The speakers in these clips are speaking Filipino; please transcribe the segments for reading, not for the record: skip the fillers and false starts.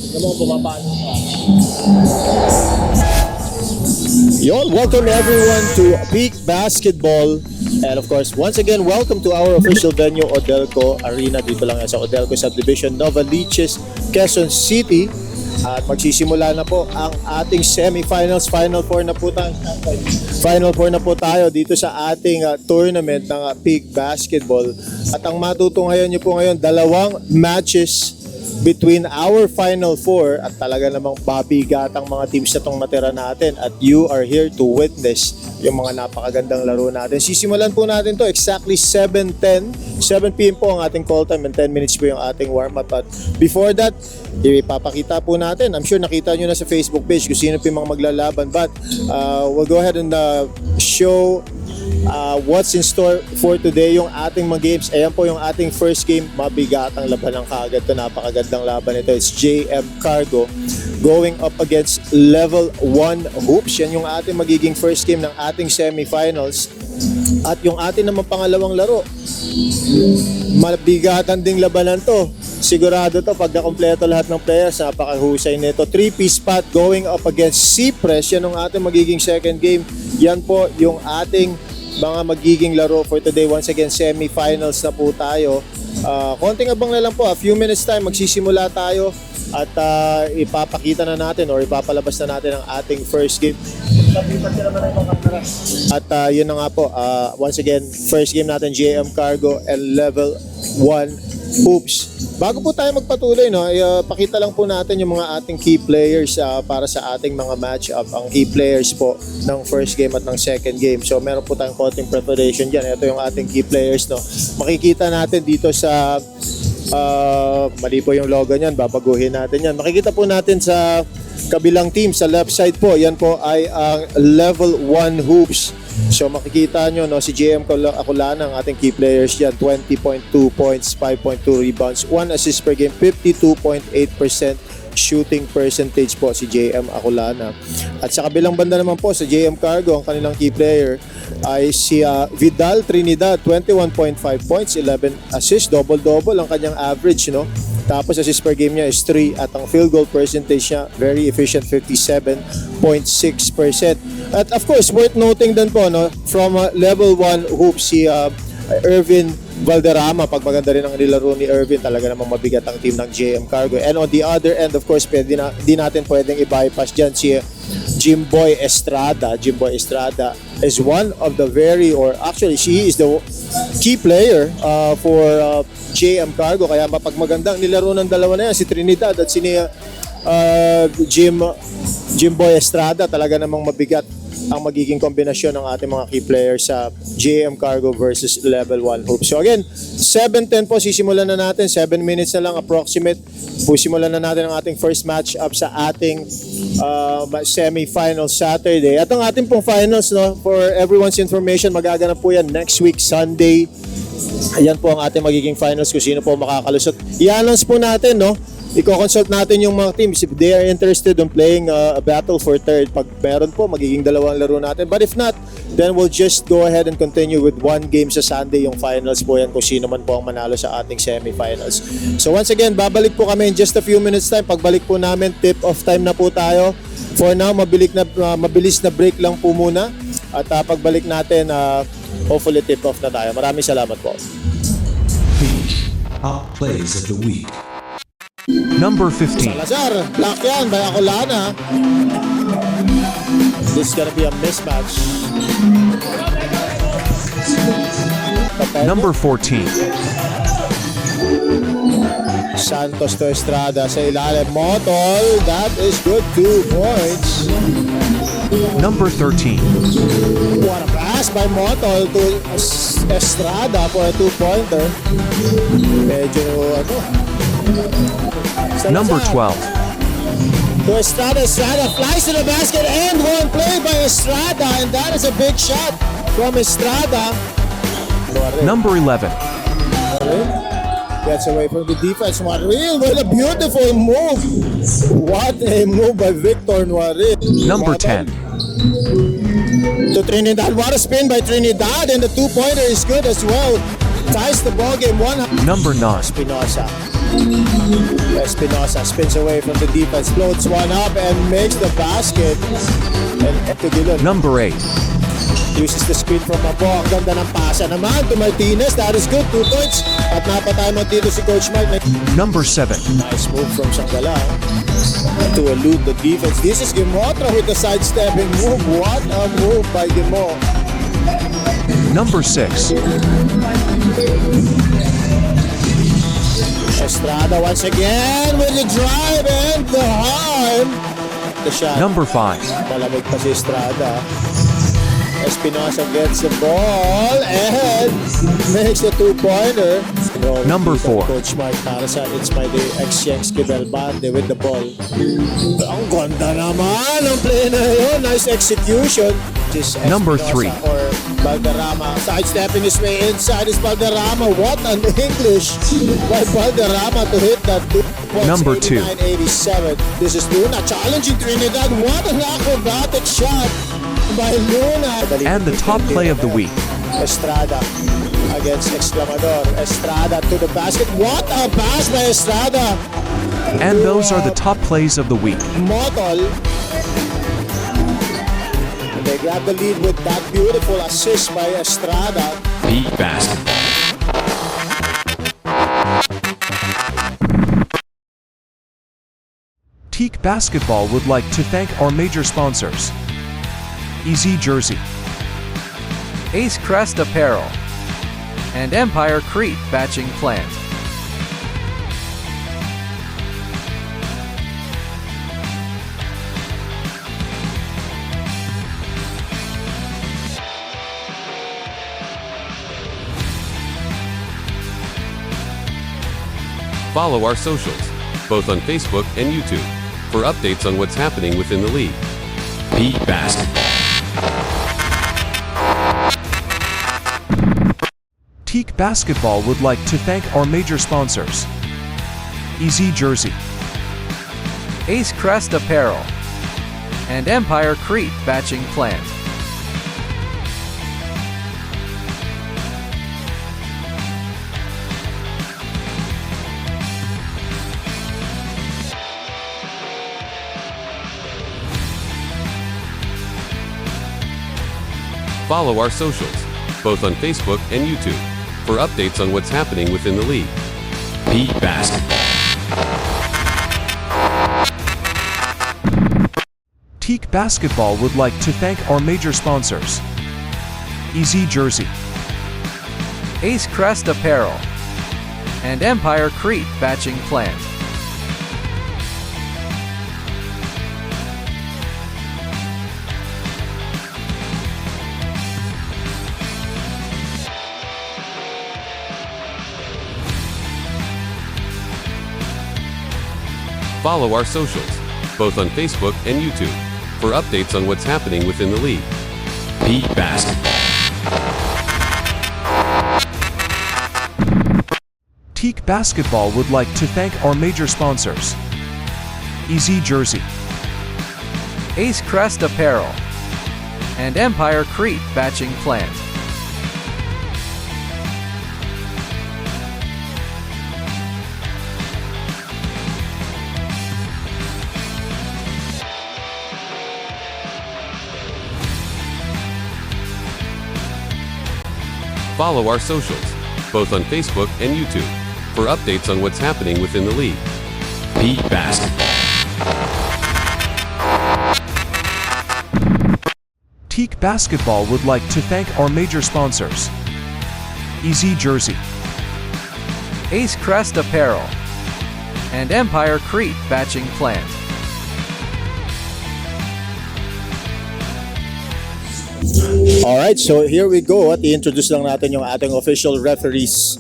Naman bumabano pa. Yon, welcome everyone to Peak Basketball. And of course, once again, welcome to our official venue, Odelco Arena. Dito lang yan sa Odelco Subdivision, Novaliches, Quezon City. At magsisimula na po ang ating semifinals. Final four na po tayo dito sa ating tournament ng Peak Basketball. At ang matutunghayan nyo po ngayon, dalawang matches between our Final Four at talaga namang babigat ang mga teams na itong natira natin at you are here to witness yung mga napakagandang laro natin. Sisimulan po natin to exactly 7 p.m. po ang ating call time and 10 minutes po yung ating warm-up. At before that, ipapakita po natin. I'm sure nakita nyo na sa Facebook page kung sino po yung mga maglalaban, but we'll go ahead and show what's in store for today, yung ating mga games. Ayan po yung ating first game, mabigatang laban ng kaagad to, napakagandang laban ito. It's JM Cargo going up against Level 1 Hoops. Yan yung ating magiging first game ng ating semifinals. At yung ating naman pangalawang laro, mabigatan ding labanan to. Sigurado to pag nakompleto lahat ng players, napakahusay nito. 3-piece spot going up against Cypress. Yan yung ating magiging second game. Yan po yung ating mga magiging laro for today. Once again, semi-finals na po tayo. Konting abang na lang po, a few minutes time magsisimula tayo at ipapakita na natin or ipapalabas na natin ang ating first game. At yun na nga po, once again, first game natin JM Cargo and Level 1 Hoops. Bago po tayo magpatuloy, no, pakita lang po natin yung mga ating key players para sa ating mga match-up. Ang key players po ng first game at ng second game. So meron po tayong konting preparation dyan. Ito yung ating key players. No. Makikita natin dito sa mali po yung logo niyan, babaguhin natin yan. Makikita po natin sa kabilang team, sa left side po, yan po ay ang Level 1 Hoops. So makikita nyo, no, si JM Aculana, ang ating key players yan, 20.2 points, 5.2 rebounds, 1 assist per game, 52.8% shooting percentage po si JM Aculana. At sa kabilang banda naman po, sa JM Cargo, ang kanilang key player ay si Vidal Trinidad, 21.5 points, 11 assists, double-double ang kanyang average, no? Tapos assist per game niya is 3 at ang field goal percentage niya, very efficient, 57.6%. At of course, worth noting din po, no, from Level 1 Hoops, si Irvin Valderrama. Pag maganda rin ang nilaro ni Irvin, talaga namang mabigat ang team ng JM Cargo. And on the other end, of course, di natin pwedeng i-bypass dyan si Jimboy Estrada. Jimboy Estrada is one of the actually, she is the key player for JM Cargo. Kaya pag magandang nilaro ng dalawa na yan, si Trinidad at si Jimboy Estrada, talaga namang mabigat ang magiging kombinasyon ng ating mga key players sa JM Cargo versus Level 1 Hoops. So again, 7:10 po, sisimulan na natin. 7 minutes na lang approximate. Simulan na natin ang ating first match up sa ating semi-final Saturday. At ang ating pong finals, no, for everyone's information, magaganap po yan next week, Sunday. Ayan po ang ating magiging finals kung sino po makakalusot. I-announce po natin, no? I-consult natin yung mga teams if they are interested in playing a battle for third. Pag meron po, magiging dalawang laro natin. But if not, then we'll just go ahead and continue with one game sa Sunday. Yung finals po yan kung sino man po ang manalo sa ating semifinals. So once again, babalik po kami in just a few minutes time. Pagbalik po namin, tip-off time na po tayo. For now, mabilis na break lang po muna. At pagbalik natin, hopefully tip-off na tayo. Maraming salamat po. Top plays of the week. Number 15. Salazar, block yan by Aculana. This is gonna be a mismatch. Number 14. Santos to Estrada sa ilalim. Motol, that is good, 2 points. Number 13. What a pass by Motol to Estrada for a 2-pointer. Medyo Number 12. To Estrada flies to the basket and one play by Estrada, and that is a big shot from Estrada. Number 11. Gets away from the defense. Noiril, what a beautiful move. What a move by Victor Noiril. Number 10. To Trinidad, what a spin by Trinidad, and the 2-pointer is good as well. Ties the ball game 1. Number 9. Espinosa. Espinosa spins away from the defense, floats one up and makes the basket. And Eto Gilon Number 8. uses the screen from Abo. Ang ganda ng pasa naman to Martinez. That is good, 2 points. At napatay mo dito si Coach Mike. Number 7. Nice move from Sangala to elude the defense. This is Gimotra with the sidestepping move. What a move by Gimo. Number 6. Estrada once again with the drive and the harm. The shot. Number 5. Malamig pa si Estrada. Espinosa gets the ball and makes the 2-pointer. Number 4. Coach Mike Parasan, it's my day. Ex-Yanks Bande with the ball. Ang ganda naman ang play na yun. Nice execution. Number Espinosa 3. or Valderrama. Sidestepping his way inside is Valderrama. What an English by Valderrama to hit that 2 points. Number 2. 89-87. This is Luna challenging Trinidad. What an acrobatic shot by Luna. And the top play of the week. Estrada against Exclamador. Estrada to the basket. What a pass by Estrada. And those are the top plays of the week. Motol. They grab the lead with that beautiful assist by Estrada. Peak Basketball. Teak Basketball would like to thank our major sponsors. Easy Jersey, Ace Crest Apparel, and Empire Crete Batching Plant. Follow our socials, both on Facebook and YouTube, for updates on what's happening within the league. Peak Basketball. Teak Basketball would like to thank our major sponsors. Easy Jersey, Ace Crest Apparel, and Empire Crete Batching Plant. Follow our socials, both on Facebook and YouTube, for updates on what's happening within the league. Peak Basketball. Teak Basketball would like to thank our major sponsors. Easy Jersey, Ace Crest Apparel, and Empire Crete Batching Plant. Follow our socials, both on Facebook and YouTube, for updates on what's happening within the league. Peak Basketball. Teak Basketball would like to thank our major sponsors. Easy Jersey, Ace Crest Apparel, and Empire Crete Batching Plant. Follow our socials, both on Facebook and YouTube, for updates on what's happening within the league. Peak Basketball. Teak Basketball would like to thank our major sponsors. Easy Jersey, Ace Crest Apparel, and Empire Crete Batching Plant. Alright, so here we go. At i-introduce lang natin yung ating official referees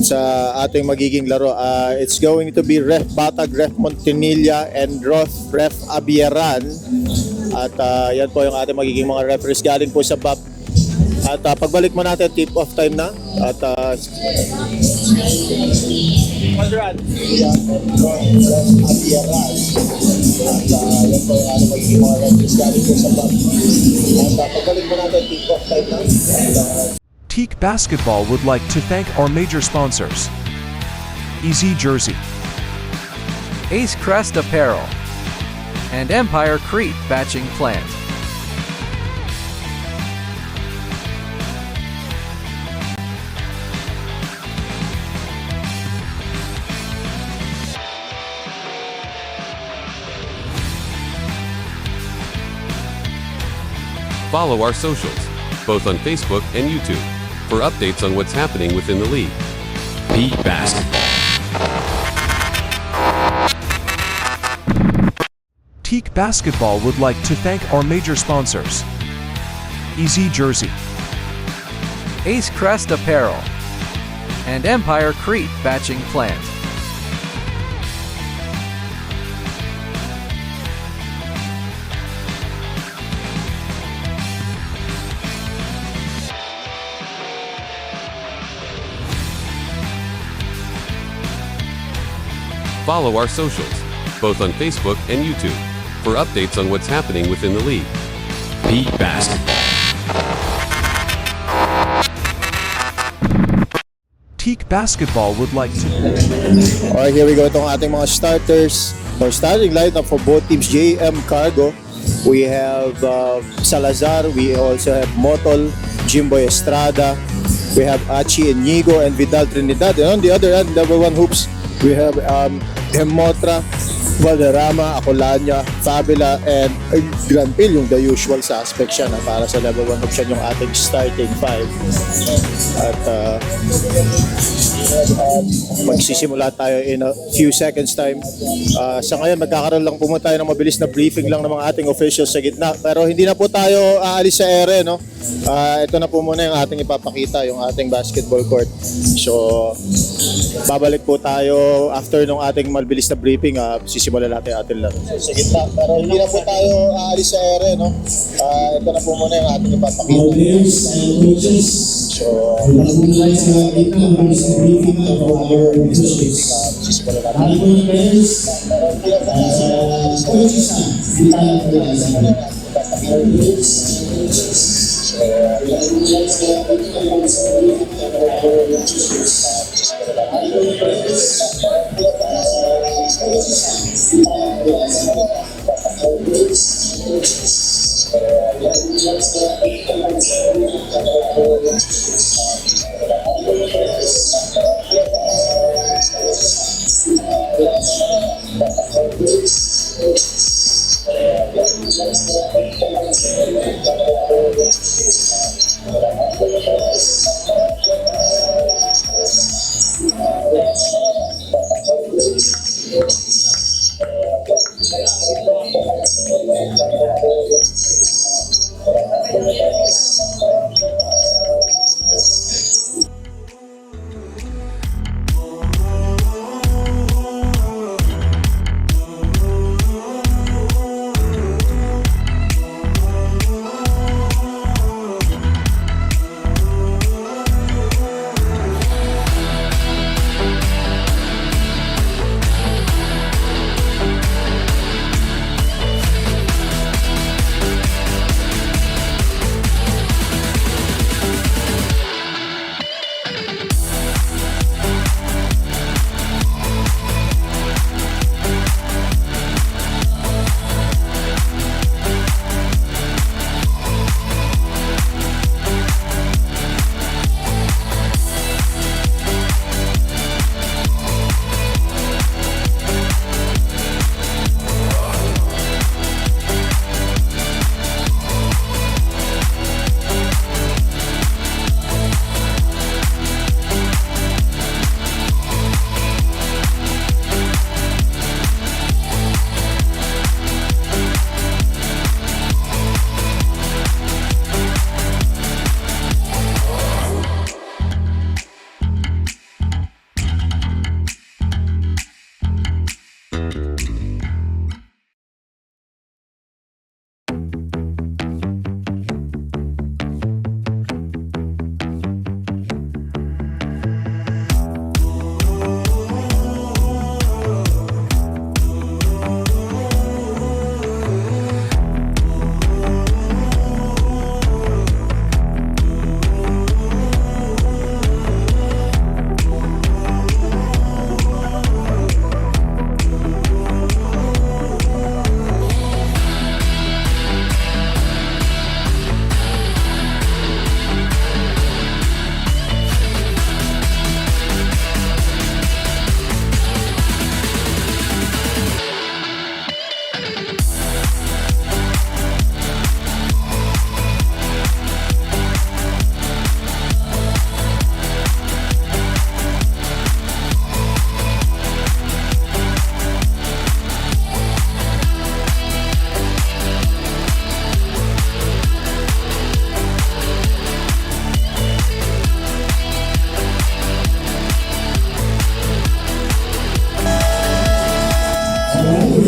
sa ating magiging laro. It's going to be Ref Batag, Ref Montanilla, and Ref Abiaran. At yan po yung ating magiging mga referees galing po sa BAP. At pagbalik mo natin, tip-off time na. At Conrad, yan po Abiaran. At yan po yung ating magiging mga referees galing po sa BAP. At pagbalik mo natin, tip-off time na. Teak Basketball would like to thank our major sponsors. Easy Jersey, Ace Crest Apparel, and Empire Crete Batching Plant. Follow our socials, both on Facebook and YouTube, for updates on what's happening within the league. Pete Basketball. Teak Basketball would like to thank our major sponsors. Easy Jersey, Ace Crest Apparel, and Empire Crete Batching Plant. Follow our socials, both on Facebook and YouTube, for updates on what's happening within the league. Pete Basketball. Teak Basketball would like to Alright, here we go. Itong ating mga starters. Our starting lineup for both teams, JM Cargo. We have Salazar. We also have Motol, Jimboy Estrada. We have Achi Inigo and Vidal Trinidad. And on the other end, level 1 hoops, we have Hemotra, Valderrama, Acolania, Fabula, and Granpil, yung the usual suspect siya na para sa level 1 hoops, yan yung ating starting 5. At magsisimula tayo in a few seconds time. Sa ngayon, magkakaroon lang po muna tayo ng mabilis na briefing lang ng mga ating officials sa gitna. Pero hindi na po tayo aalis sa ere, no? Ito na po muna yung ating ipapakita, yung ating basketball court. So, babalik po tayo after nung ating mabilis na briefing. Sisimulan natin yung ating laro. Sa gitna, pero hindi na po tayo aalis sa ere, no? Ito na po muna yung ating ipapakita. So,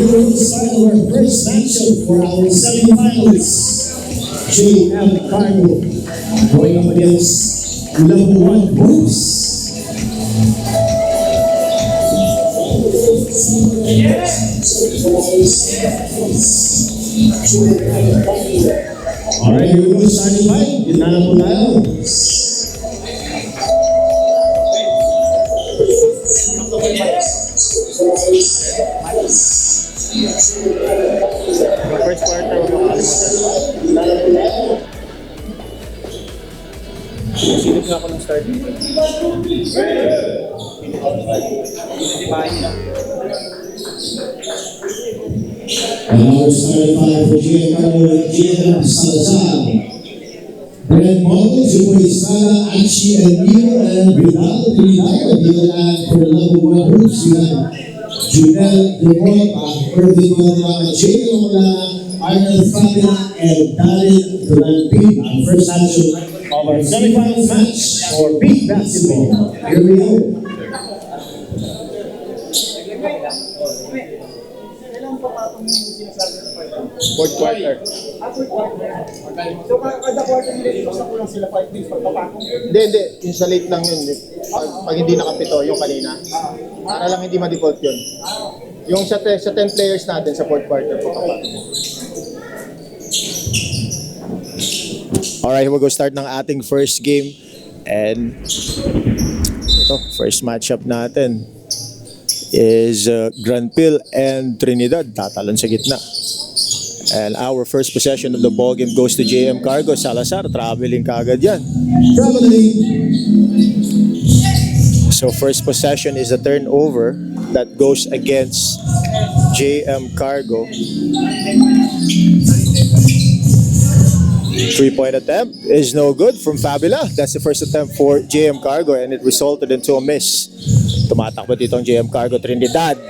will start our first matchup for our semifinals. JM Cargo going up against level 1 Hoops. Alright, here we go, starting line. Gitna na po tayo. First quarter, huwag mo kalimutan. Silip nga ako ng start. And our starting five for JM Cargo, JM Salazar, Brent Moll, Jupo Estrada, Anchi and Mio, and Vidal Trinidad, and for level 1 Hoops, we have Junel Demont, Irvin Valderrama, Jay Lomana, Arnold Fabia, and Darin Duranpin. Our first matchup of our semifinals match for Big Basketball. Here we go. Fourth quarter. So kada quarter nila sa kulang sila 5 minutes pagpapakong. Hindi. Yung sa late lang yun. Pag hindi nakapito, yung kanina. Para lang hindi ma-default yun. Yung sa 10 players natin sa fourth quarter po kapag. Alright, we'll go start ng ating first game. And ito, first matchup natin is Granpil and Trinidad. Tatalon sa gitna. And our first possession of the ball game goes to JM Cargo. Salazar, traveling kagad yan. So first possession is a turnover that goes against JM Cargo. 3-point attempt is no good from Fabula. That's the first attempt for JM Cargo and it resulted into a miss. Tumatakbo dito ang JM Cargo. Trinidad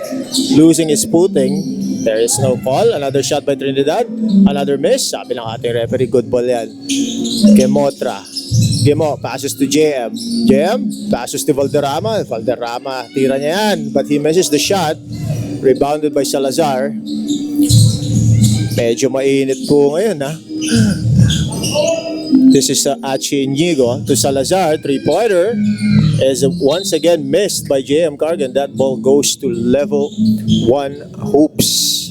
losing his footing. There is no call. Another shot by Trinidad. Another miss. Sabi ng ating referee, good ball yan. Gemotra. Gemo, passes to JM. JM, passes to Valderrama. Valderrama, tira niya yan. But he misses the shot. Rebounded by Salazar. Medyo mainit po ngayon, ha? This is Achi Inigo to Salazar. 3-pointer is once again missed by JM Cargo and that ball goes to level 1 Hoops.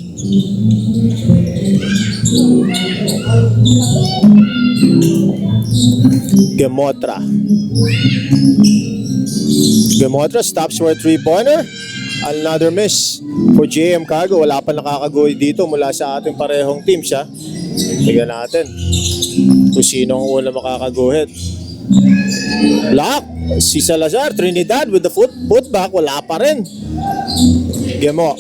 Gemotra. Gemotra stops for a 3-pointer. Another miss for JM Cargo. Wala pa nakakagoy dito mula sa ating parehong teams, ha? Tignan natin kung sino ang una makakaguhit. Block. Si Salazar, Trinidad with the putback. Wala pa rin. Gemo.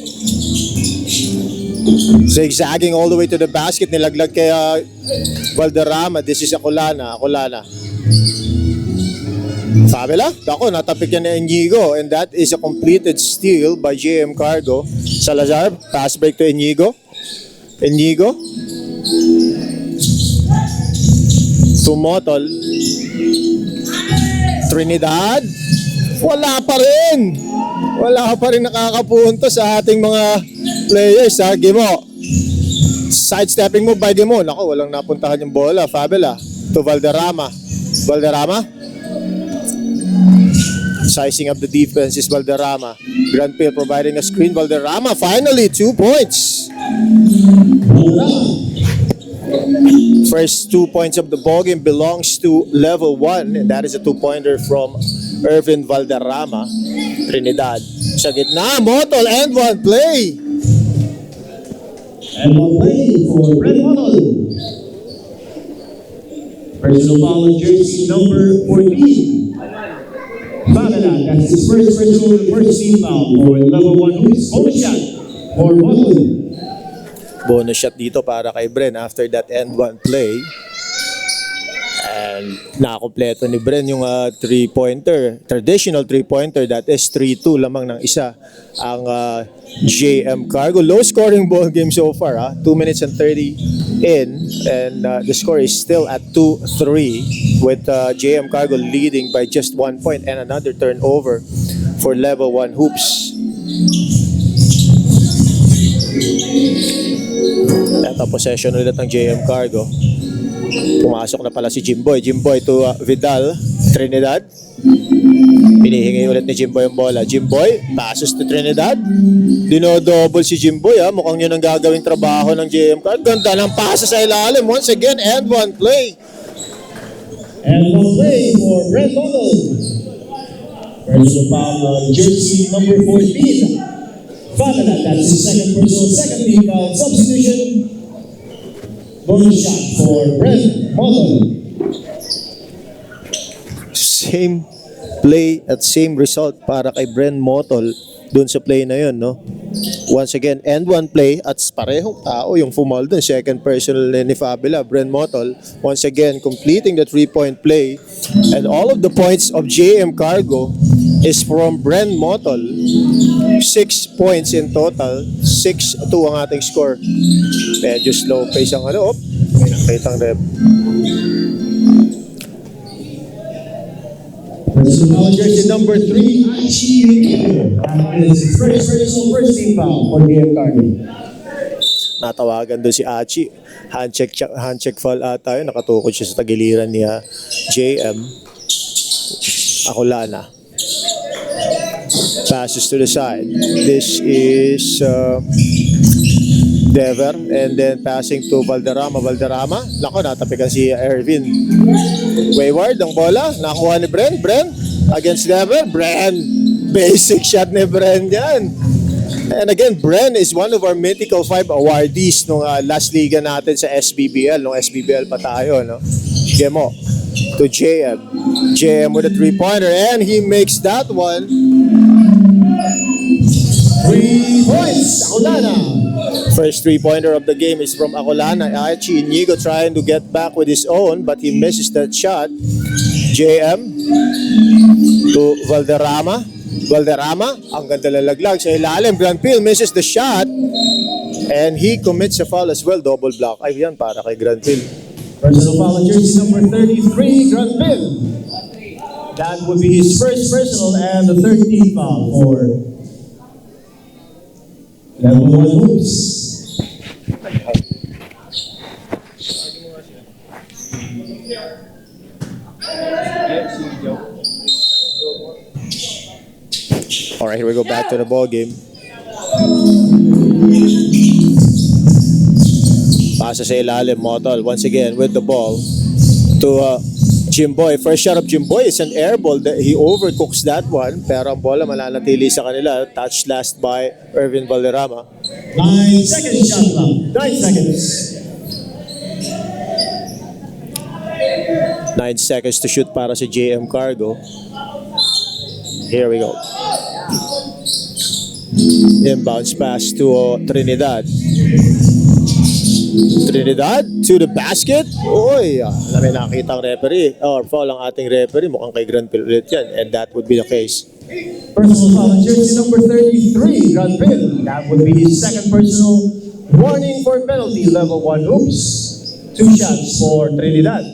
Zigzagging all the way to the basket. Nilaglag kay Valderrama. This is Acolana. Fabula. Ako, natapik yan ni Inigo. And that is a completed steal by JM Cargo. Salazar, pass break to Inigo. Tumotol. Trinidad. Wala pa rin nakakapunto sa ating mga players, ha. Gemo. Sidestepping move by Gemo. Nako, walang napuntahan yung bola. Fabula to Valderrama. Sizing up the defense is Valderrama. Granpil providing a screen. Valderrama finally 2 points. First 2 points of the ballgame belongs to level 1 and that is a 2-pointer from Irvin Valderrama. Trinidad sa gitna. Motol and one play. And one play for Brent Moll. Personal foul on jersey number 14. Fabula, that's his first team foul for level 1 Hoops. Bonus shot for Moll. Bonus shot dito para kay Bren after that end one play. And nakakompleto ni Bren yung 3-pointer. Traditional 3-pointer, that is 3-2 lamang ng isa ang JM Cargo. Low scoring ball game so far. 2 minutes and 30 in and the score is still at 2-3 with JM Cargo leading by just 1 point and another turnover for level 1 Hoops. Out of possession ulit ng JM Cargo. Pumasok na pala si Jimboy. Jimboy to Vidal. Trinidad. Pinihingi ulit ni Jimboy yung bola. Jimboy, passes to Trinidad. Dinodouble si Jimboy. Mukhang yun ang gagawing trabaho ng JM Cargo. Ganda ng pasa sa ilalim. Once again, and one play. And one play for Red Bottle. Personal foul on jersey number 14. Famila, that's his second personal, second team foul. Substitution. Bonus shot for Red Bottle. Same play at same result para kay Bren Motol dun sa play na yun, no? Once again, and one play at parehong tao yung fumal dun. Second personal ni Fabula, Bren Motol. Once again, completing the 3-point play. And all of the points of JM Cargo is from Bren Motol. 6 points in total. 6-2 ang ating score. Medyo slow pace ang ano. May nakitang rep. Personal jersey number 3, Achi Unido. That is his first team foul for JM Cargo. Natawagan doon si Achi. Handcheck foul ata yun. Nakatukod siya sa tagiliran niya JM. Akulana. Passes to the side. This is Dever. And then passing to Valderrama. Valderrama. Nako, natapikan si Ervin. Wayward ang bola. Nakuha ni Bren. Bren against Dever. Bren. Basic shot ni Bren yan. And again, Bren is one of our Mythical 5 awardees nung last liga natin sa SBBL. Nung SBBL pa tayo, no? Gemo to JM. JM with a 3-pointer. And he makes that one. 3 points, Akulana. First 3-pointer of the game is from Acolana. Achi Inigo trying to get back with his own, but he misses that shot. JM to Valderrama. Valderrama, ang ganda lalaglag sa ilalim. Granpil misses the shot. And he commits a foul as well. Double block. Ay, yan para kay Granpil. Personal foul on jersey number 33, Granpil. That would be his first personal and the 13th foul for level 1 hoops. All right, here we go back to the ball game. Pasa sa ilalim, Motol once again with the ball to Jimboy. First shot of Jimboy is an air ball. He overcooks that one, pero ang bola mananatili sa kanila. Touch last by Ervin Valderrama. 9 seconds shot clock. 9 seconds. 9 seconds to shoot para sa JM Cargo. Here we go. Inbounds pass to Trinidad. Trinidad to the basket. Uy, may nakita ang referee. Or foul ang ating referee. Mukhang kay Granpil ulit yan. And that would be the case. Personal foul on jersey number 33, Granpil. That would be his second personal. Warning for penalty, level 1 hoops. 2 shots for Trinidad.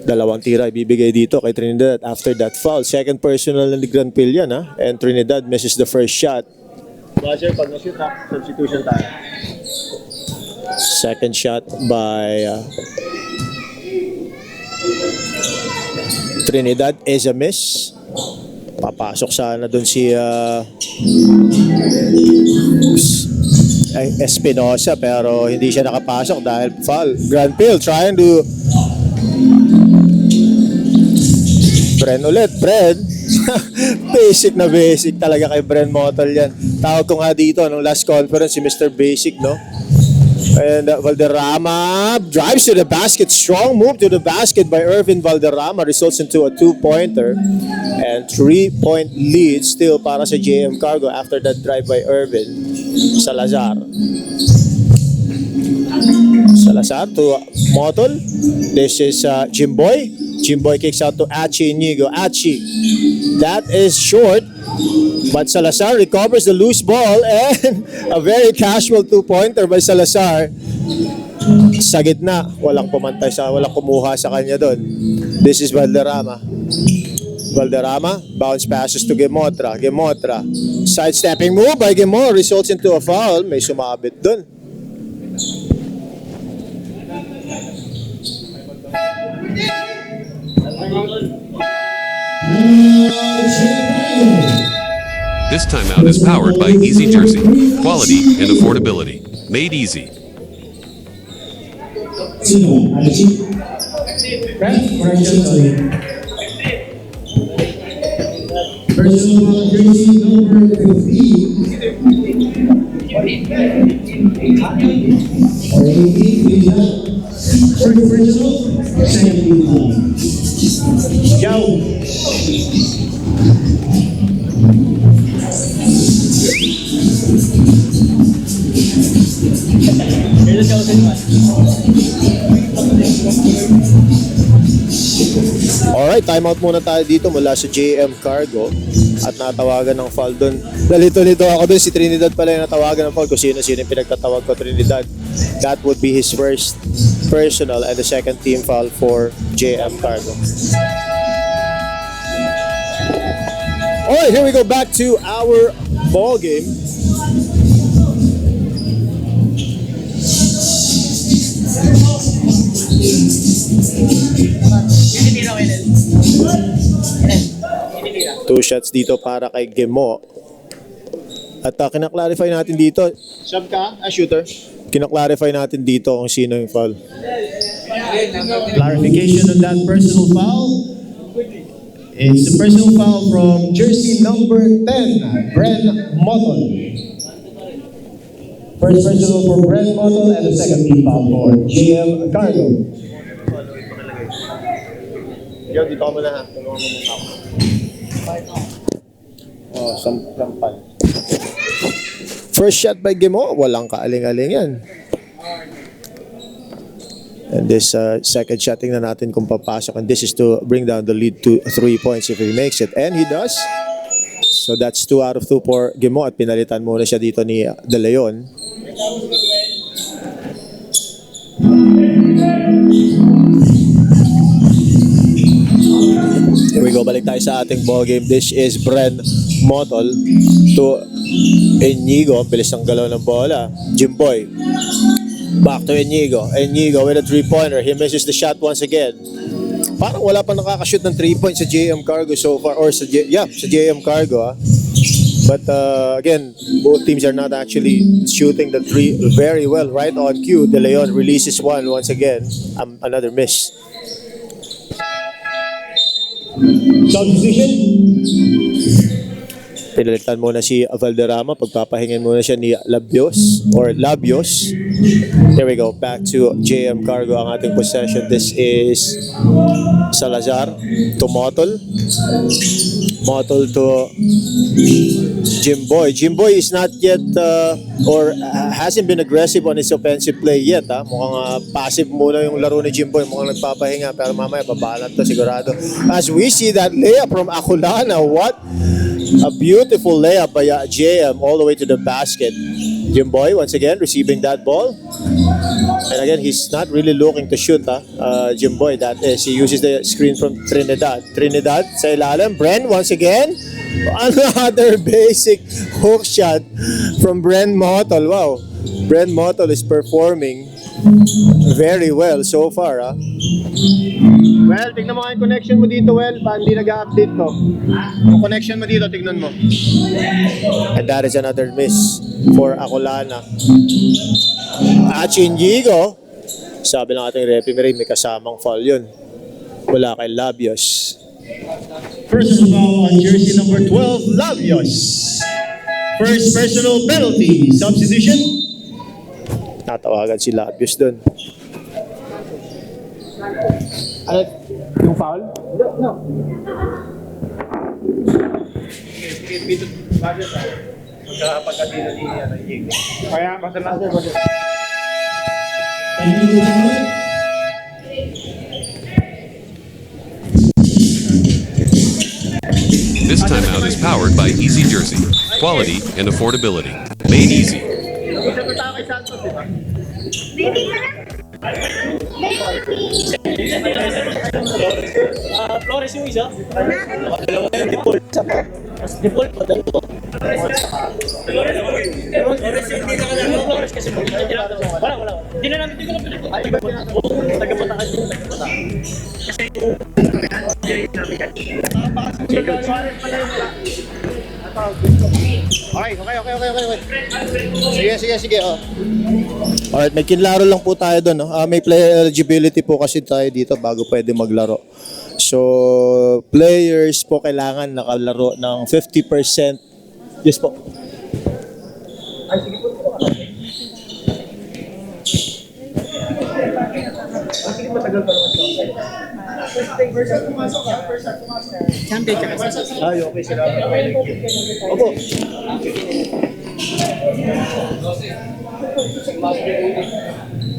Dalawang tira ibibigay dito kay Trinidad after that foul. Second personal na ni Granpil yan, ha? And Trinidad misses the first shot. Buzzer, pag na-shoot ha, substitution tayo. Second shot by Trinidad is a miss. Papasok sana dun si Espinosa, pero hindi siya nakapasok dahil foul. Granpil trying to Bren ulit, Bren. Basic na basic talaga kay Bren Motol yan. Tawag ko nga dito nung last conference si Mr. Basic, no? And Valderrama drives to the basket. Strong move to the basket by Ervin Valderrama results into a 2-pointer. And 3-point lead still para sa JM Cargo after that drive by Ervin. Salazar. Salazar to Motol. This is Jimboy. Jimboy kicks out to Achi Inigo. Achi. That is short. But Salazar recovers the loose ball and a very casual 2-pointer by Salazar. Sa gitna. Walang pumantay sa, walang kumuha sa kanya doon. This is Valderrama. Valderrama. Bounce passes to Gemotra. Gemotra. Sidestepping move by Gemor results into a foul. May sumabit doon. This timeout is powered by Easy Jersey. Quality and affordability. Made easy. Sino? Archie? Correction, sorry. Personal foul jersey number 15. Or 18, please not. First personal, second team foul. Alright, timeout muna tayo dito mula sa JM Cargo at natawagan ng foul doon. Nalito-lito ako doon, si Trinidad pala yung natawagan ng foul. Kung sino-sino yung pinagtatawag ko, Trinidad. That would be his first personal and the second team foul for JM Cargo. Alright, here we go back to our ball game. Two shots dito para kay Gemo. At kinaklarify natin dito. Sub ka? Shooter. Kinaklarify natin dito kung sino yung foul. Clarification on that personal foul. It's a personal foul from jersey number 10, Bren Motol. First personal for Bren Motol and the second team foul for JM Cargo. Yo, dito ka muna ha. Tulungan mo muna ako. Oh, sampal. First shot by Gemo, walang kaaling-aling yan. And this second shot, tingnan natin kung papasok. And this is to bring down the lead to 3 points if he makes it. And he does. So that's 2 out of 2 for Gemo. At pinalitan muna siya dito ni De Leon. Here we go, balik tayo sa ating ball game. This is Bren Motol to Inigo. Bilis ng galaw ng bola. Jimboy. Back to Inigo. Inigo with a 3-pointer. He misses the shot once again. Parang wala pa nakakashoot ng 3 points sa JM Cargo so far. Or sa JM Cargo. But again, both teams are not actually shooting the 3 very well. Right on cue, De Leon releases one once again. Another miss. Substitution. Pinalitan muna si Valderrama. Pagpapahingin muna siya ni Labios. There we go. Back to JM Cargo ang ating possession. This is Salazar to Motol. Motol to Jimboy. Jimboy is not yet or hasn't been aggressive on his offensive play yet. Mukhang passive muna yung laro ni Jimboy. Mukhang nagpapahinga pero mamaya babalan to sigurado. As we see that layup from Aculana. What a beautiful layup by JM all the way to the basket. Jimboy once again receiving that ball. And again, he's not really looking to shoot, Jimboy. That is, he uses the screen from Trinidad. Trinidad sa ilalim. Bren once again. Another basic hook shot from Bren Motol. Wow. Bren Motol is performing very well so far. Well, tignan mo nga yung connection mo dito, hindi nag-update ko. Yung connection mo dito, tignan mo. And that is another miss for Aculana. Inigo, sabi ng ating referee, may kasamang foul yun. Wala kay Labios. Personal foul on jersey number 12, Labios. First personal penalty. Substitution. Natawagan si Labios dun. Ano? Yung foul? No. Magkakapagkatino ni Inigo. Kaya, basta na. This timeout is powered by Easy Jersey. Quality and affordability. Made easy. Flores yung isa. Dalawa yung default. Default pa dalawa. Flores hindi na Flores kasi wala. Hindi na namin, hindi ko na pinag- Ay, iba pinag- taga-Batangas yun, taga-Batangas. Kasi yung... Suarez pala yung wala. Okay. Sige. Oh. Alright, may kinlaro lang po tayo doon. No? May player eligibility po kasi tayo dito bago pwede maglaro. So, players po kailangan nakalaro ng 50%. Yes po. Ay, okay sila. Opo.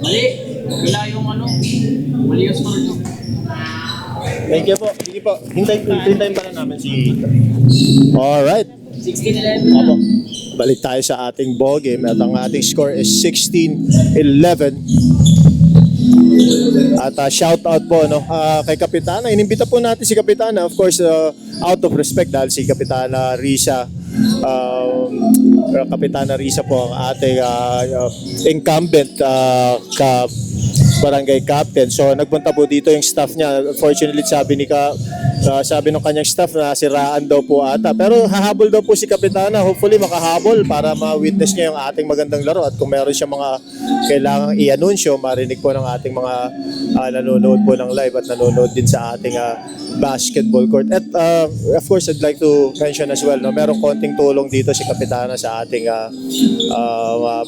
Mali. Wala yung ano. Mali yung score nyo. Thank you po. Sige po. Hintayin pa na namin si... Alright. 16-11 na. Opo. Balik tayo sa ating ball game at ang ating score is 16-11. At shout out po no kay Kapitana. Inimbita po natin si Kapitana, of course out of respect dahil si Kapitana Risa Kapitana Risa po ang ating incumbent barangay captain. So nagpunta po dito yung staff niya. Unfortunately, sabi ng kanyang staff na siraan daw po ata. Pero hahabol daw po si Kapitana. Hopefully makahabol para ma-witness niya yung ating magandang laro. At kung meron siya mga kailangang i-anunsyo, marinig po ng ating mga nanonood po ng live at nanonood din sa ating basketball court. At of course, I'd like to mention as well, no, merong konting tulong dito si Kapitana sa ating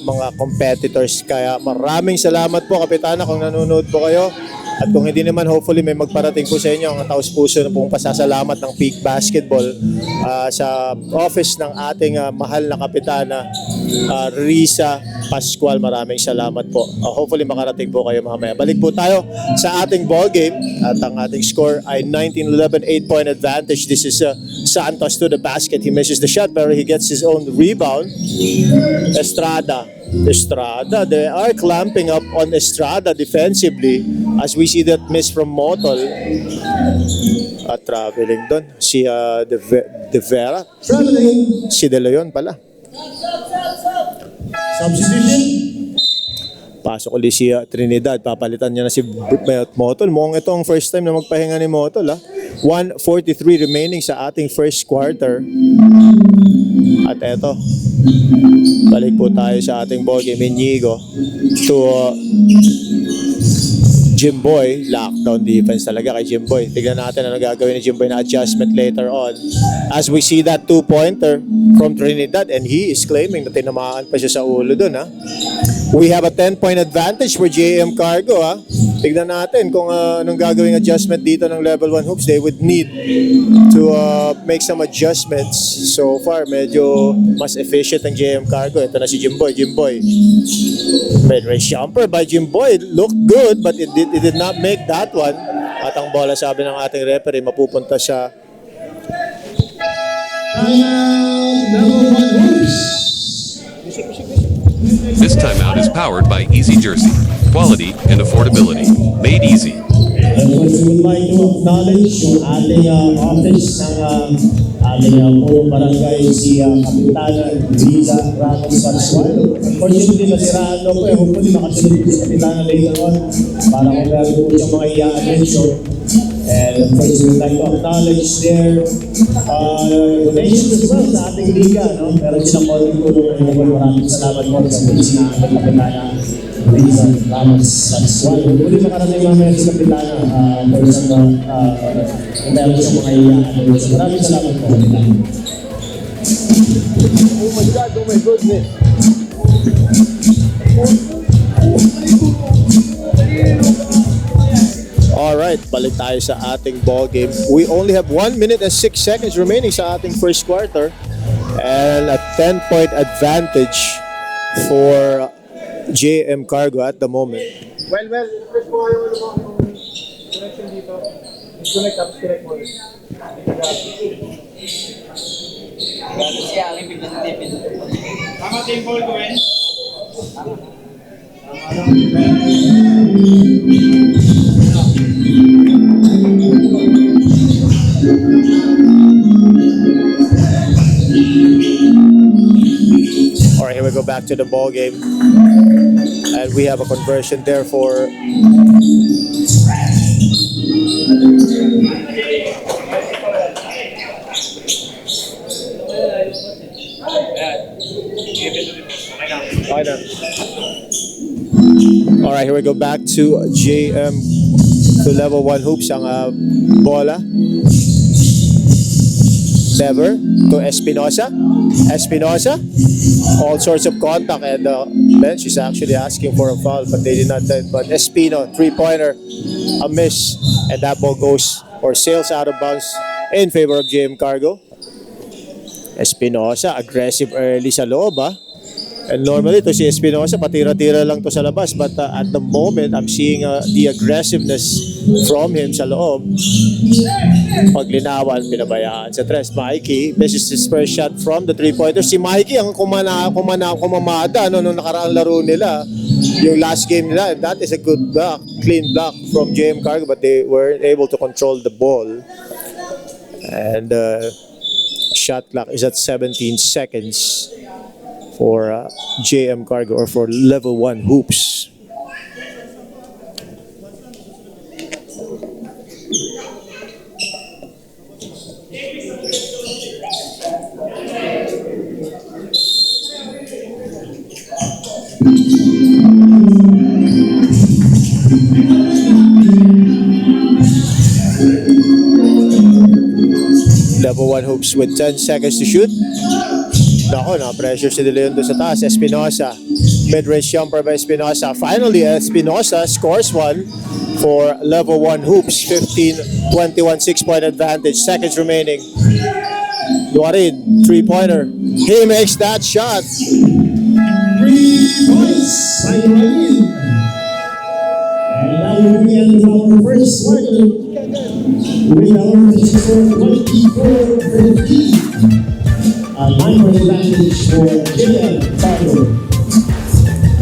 mga competitors. Kaya maraming salamat po Kapitana kung nanonood po kayo. At kung hindi naman, hopefully may magparating po sa inyo ang taus-puso na pong pasasalamat ng Peak Basketball sa office ng ating mahal na Kapitana Risa Pascual. Maraming salamat po. Hopefully makarating po kayo mamaya. Balik po tayo sa ating ball game at ang ating score ay 19-11, 8-point advantage. This is Santos to the basket. He misses the shot pero he gets his own rebound. Estrada, they are clamping up on Estrada defensively as we see that miss from Motol. At traveling doon si De Vera. Traveling. Si De Leon pala. Substitution. Pasok ulit si Trinidad. Papalitan niya na si Motol. Mukhang ito ang first time na magpahinga ni Motol. 1:43 remaining sa ating first quarter. At eto, balik po tayo sa ating ball game. Inigo to Jimboy. Lockdown defense talaga kay Jimboy. Tignan natin ano gagawin ni Jimboy na adjustment later on. As we see that 2-pointer from Trinidad and he is claiming na tinamaan pa siya sa ulo dun. We have a 10-point advantage for JM Cargo. Tignan natin kung anong gagawing adjustment dito ng level 1 hoops. They would need to make some adjustments. So far, medyo mas efficient ang JM Cargo. Ito na si Jimboy. Mid-range jumper by Jimboy. Looked good but it did not make that one. At ang bola, sabi ng ating referee, mapupunta sa Number 1 hoops. This timeout is powered by Easy Jersey. Quality and affordability. Made easy. And we would like to acknowledge yung ating office ng ating purong barangay si Kapitana Risa Ramos Pascual. Unfortunately, nasiraan po hopefully makasunod po si Kapitana later on para kung meron po siyang mga i-attention. And of course, we would like to acknowledge their donations as well sa ating liga. Meron silang konting tulong ngayon. Maraming salamat po sa police na ating Kapitana Risa Ramos Pascual. Huli makarating mamaya si Kapitana for some meron siyang mga i-attention. Maraming salamat po, Kapitana. oh my goodness. Alright, balik tayo sa ating ball game. We only have 1 minute and 6 seconds remaining sa ating first quarter. And a 10-point advantage for JM Cargo at the moment. Well, refresh mo kayo connection dito. Disconnect tapos connect mo. Siya ang ibig na tipid. Tama team ball ko eh. Alright, here we go back to the ball game. And we have a conversion there for okay na. Alright, here we go back to JM to level 1 hoops ang bola. Never to Espinosa. Espinosa, all sorts of contact, and the bench is actually asking for a foul, but they did not do it. But Espino, 3-pointer, a miss, and that ball goes or sails out of bounds in favor of JM Cargo. Espinosa, aggressive early sa loob, and normally to si Espinosa, patira-tira lang to sa labas, but at the moment, I'm seeing the aggressiveness from him sa loob. Paglinawan, pinabayaan sa tres. Mikey, this is his first shot from the 3-pointer. Si Mikey ang kumamada nung nakaraang laro nila, yung last game nila, and that is a good block, clean block from JM Cargo, but they weren't able to control the ball. And shot clock is at 17 seconds for JM Cargo, or for level 1 hoops. Level 1 hoops with 10 seconds to shoot. Nako, na-pressure si De Leon doon sa taas. Espinosa, mid-range jumper by Espinosa. Finally, Espinosa scores one for level 1 hoops. 15-21, 6-point advantage. Seconds remaining. Duarin, 3-pointer. He makes that shot. 3 points by Duarin. And that will be the end of our first quarter. With our score 24-15. A 9-point advantage for JM Cargo.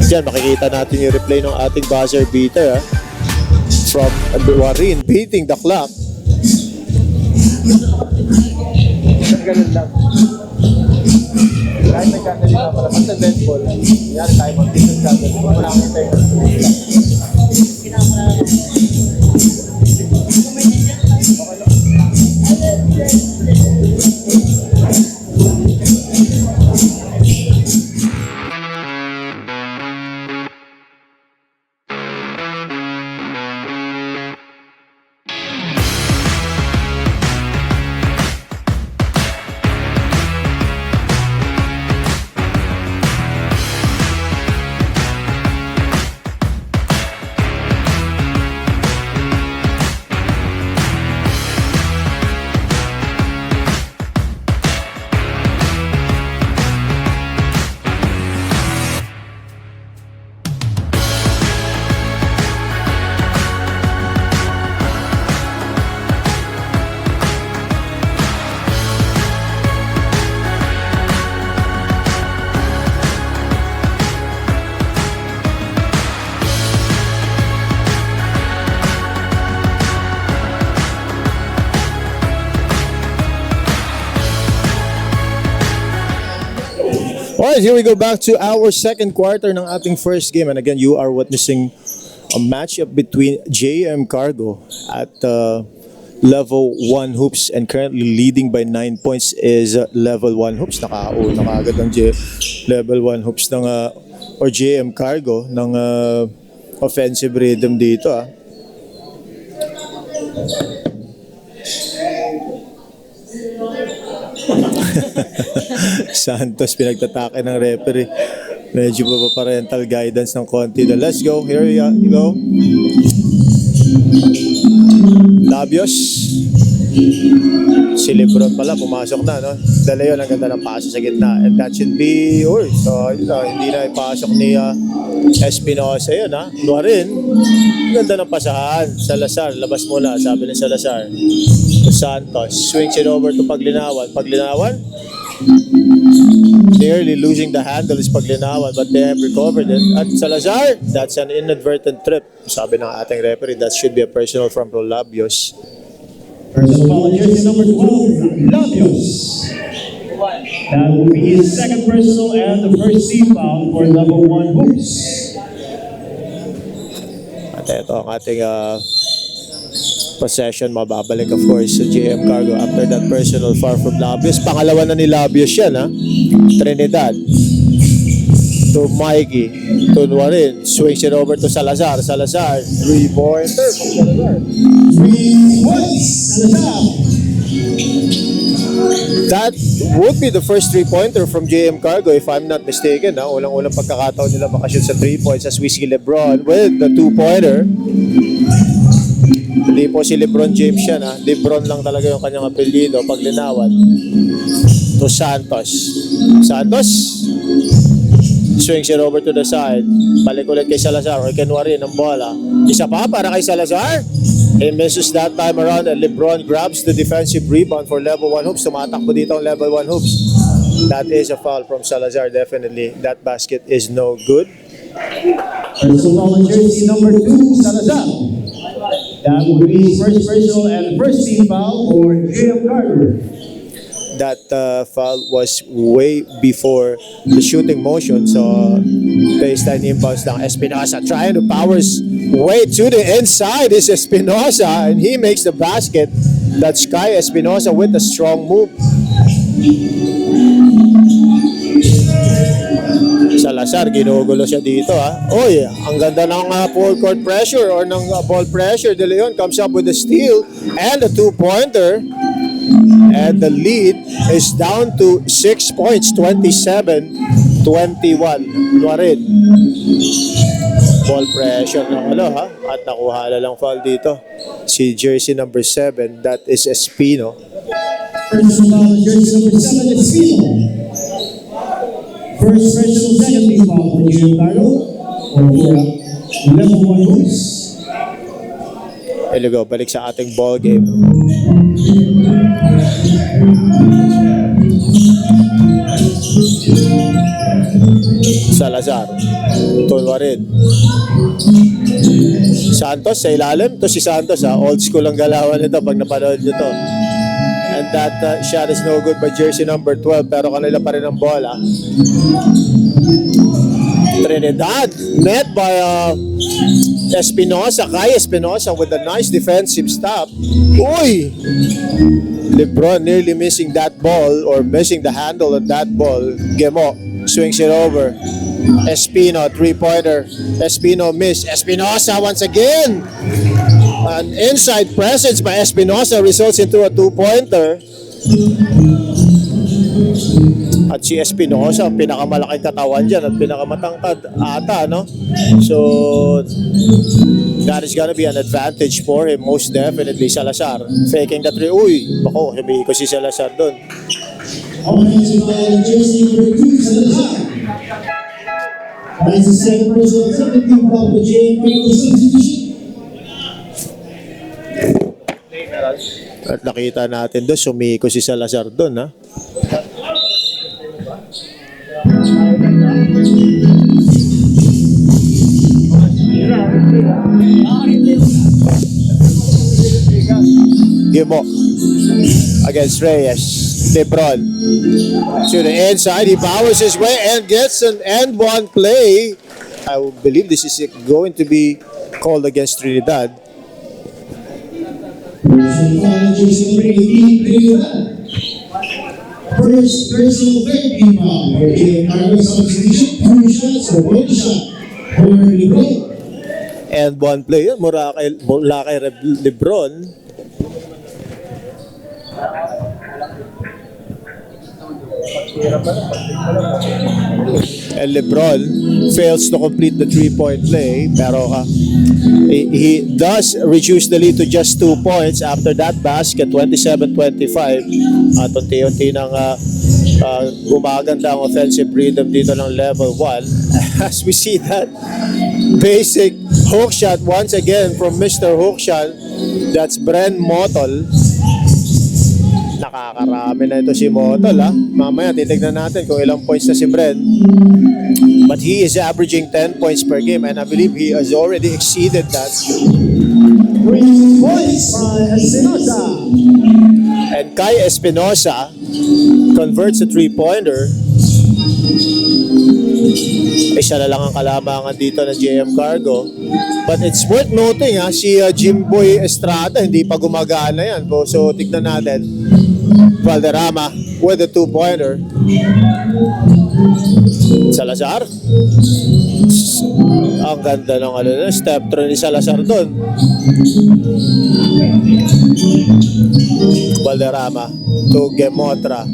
Diyan, makikita natin yung replay ng ating buzzer beater from Duarin beating the clock. Ganun lang. Kahit nagkakali na pala, pag sa-bench ball, yan tayo mag-business kakali. Wala kang tayo. Alright, here we go back to our second quarter ng ating first game. And again, you are witnessing a matchup between JM Cargo at level 1 hoops, and currently leading by 9 points is level 1 hoops. Nakauna kaagad ang level 1 hoops ng or JM Cargo ng offensive rhythm dito. Santos pinagtatake ng referee. Medyo pa parental guidance ng konti. Let's go. Here we go. Labios. Si Lebron pala pumasok na, no? De Leon, ang ganda ng paso sa gitna. And that should be yours. So, hindi na ipasok ni Espinosa yun, ha? Duarin. Ganda ng pasahan. Salazar, labas muna, sabi ni Salazar. Santos swings it over to Paglinawan. Paglinawan, nearly losing the handle is Paglinawan, but they have recovered it. At Salazar, that's an inadvertent trip. Sabi ng ating referee, that should be a personal from Labios. Personal foul on jersey number 12, Labios. That will be his second personal and the first team foul for level 1 hoops. At ito ang ating possession, mababalik of course sa JM Cargo after that personal foul from Labios. Pangalawa na ni Labios yan, ha? Trinidad to Mikey, to Nuarin, swings it over to Salazar. Salazar, 3-pointer from Salazar. 3 points, Salazar. That would be the first 3-pointer from JM Cargo if I'm not mistaken. Ulang-ulang pagkakataon nila makashoot sa 3 points as we see LeBron with the 2-pointer. Hindi po si LeBron James yan, ha? LeBron lang talaga yung kanyang apelyido pag linawan. To Santos. Santos swings it over to the side. Balik ulit kay Salazar or kinuha rin ang bola. Isa pa para kay Salazar. He misses that time around and LeBron grabs the defensive rebound for level 1 hoops. Tumatakbo dito ang level 1 hoops. That is a foul from Salazar, definitely. That basket is no good. Personal foul on jersey number 2, Salazar. That would be first personal and first team foul for JM Cargo. That foul was way before the shooting motion. So, baseline impulse ng Espinosa trying to powers way to the inside is Espinosa and he makes the basket. That's Kai Espinosa with a strong move. Salazar, ginugulo siya dito, ha. Oy, ang ganda ng full court pressure or ng ball pressure. De Leon comes up with a steal and a 2-pointer. And the lead is down to 6 points, 27-21. Nuarin. Ball pressure ng ha. At nakuha na lang foul dito. Si jersey number 7, that is Espino. Personal foul on jersey number 7, Espino. First personal, second team foul for JM Cargo. Or for level 1 hoops. There you go, balik sa ating ball game. Salazar, Nuarin. Santos sa ilalim. To si Santos, ha. Old school ang galawan nito pag napanood nyo to. And that shot is no good by jersey number 12 pero kanila pa rin ang bola. Trinidad met by Espinosa, Kai Espinosa with a nice defensive stop. Uy! LeBron nearly missing that ball or missing the handle of that ball. Gemo swings it over. Espino, 3-pointer. Espino miss. Espinosa once again. An inside presence by Espinosa results into a 2-pointer. At si Espinosa, pinakamalaking katawan dyan at pinakamatangkad ata, no? So, that is gonna be an advantage for him, most definitely. Salazar, faking the 3. Uy, bako, sabihin ko si Salazar doon. Offensive foul on jersey number 2, Salazar. That's the second personal, second team foul for JM Cargo substitution. At nakita natin doon, sumiko si Salazar doon, ha? Gimo against Reyes. LeBron to the inside. He powers his way and gets an and one play. I believe this is going to be called against Trinidad. Personal foul on jersey number 18, Trinidad. First personal, third team foul for JM Cargo substitution. 2 shots or 1 shot for LeBron. And one play yun, mula kay LeBron. And LeBron fails to complete the 3-point play, pero he does reduce the lead to just 2 points after that basket, 27-25. At unti-unti nang gumaganda ang offensive rhythm dito ng level 1. As we see that basic hook shot once again from Mr. Hookshot, that's Bren Motol. Nakakarami na ito si Motol, ha. Mamaya titignan natin kung ilang points na si Bren. But he is averaging 10 points per game and I believe he has already exceeded that. 3 points by Espinosa. And Kai Espinosa converts a 3-pointer. Isa na lang ang kalamangan dito ng JM Cargo. But it's worth noting si Jimboy Estrada, hindi pa gumagana yan. So tignan natin. Valderrama with a 2-pointer. Salazar. Ang ganda ng step through ni Salazar doon. Valderrama to Gemotra.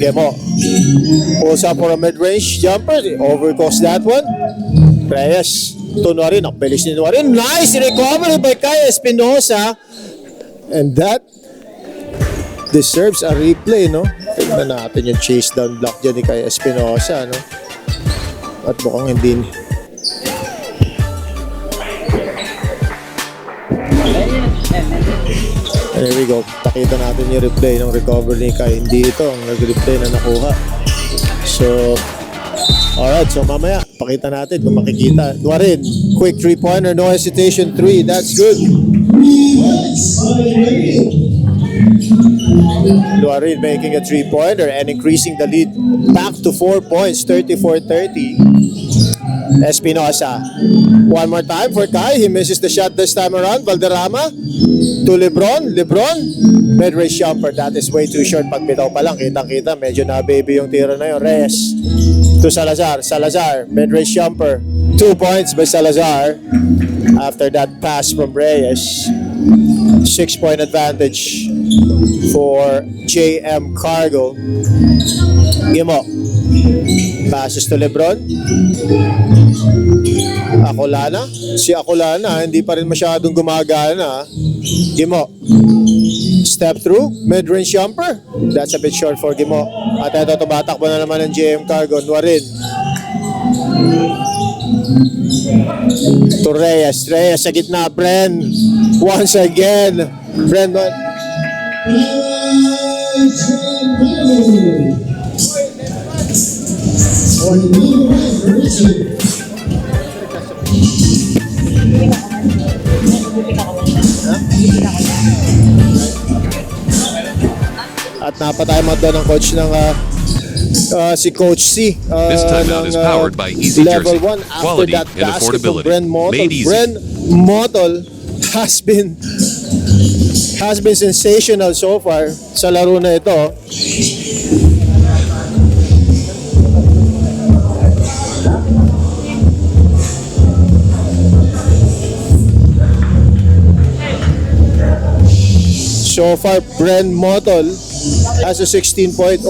Gemo. Pulls up for a mid-range jumper. Overcooks that one. Reyes to Nuarin. Ang bilis ni Nuarin. Nice recovery by Kai Espinosa. And that deserves a replay, no? Tignan natin yung chase down block dyan ni Kai Espinosa, no? At mukhang hindi. And here we go. Takita natin yung replay ng recovery ni Kai. Hindi ito ang nag-replay na nakuha. So, alright. So, mamaya, pakita natin kung makikita. Nuarin, quick 3-pointer. No hesitation. 3. That's good. Nuarin making a 3-pointer and increasing the lead back to 4 points. 34-30. Espinosa. One more time for Kai. He misses the shot this time around. Valderrama to Lebron. Lebron. Mid-range jumper. That is way too short. Pag bitaw pa lang, kitang-kita. Medyo na-baby yung tira na yun. Reyes to Salazar. Salazar. Mid-range jumper. 2 points by Salazar. After that pass from Reyes. 6-point advantage for JM Cargo. Gimo. Passes to Lebron. Acolana. Si Acolana, hindi pa rin masyadong gumagana. Gimo. Step through. Mid-range jumper. That's a bit short for Gimo. At ito, tumatakbo na naman ng JM Cargo. Nuarin. To Reyes. Reyes sa gitna. Bren. Once again. Bren. At napatay mo doon ng coach ng si Coach C. This timeout is powered by Easy Level Jersey. 1 after Quality that and basket from affordability. Bren Motol. Made easy. Bren Motol has been sensational so far sa laro na ito. So far, Bren Motol has a 16 points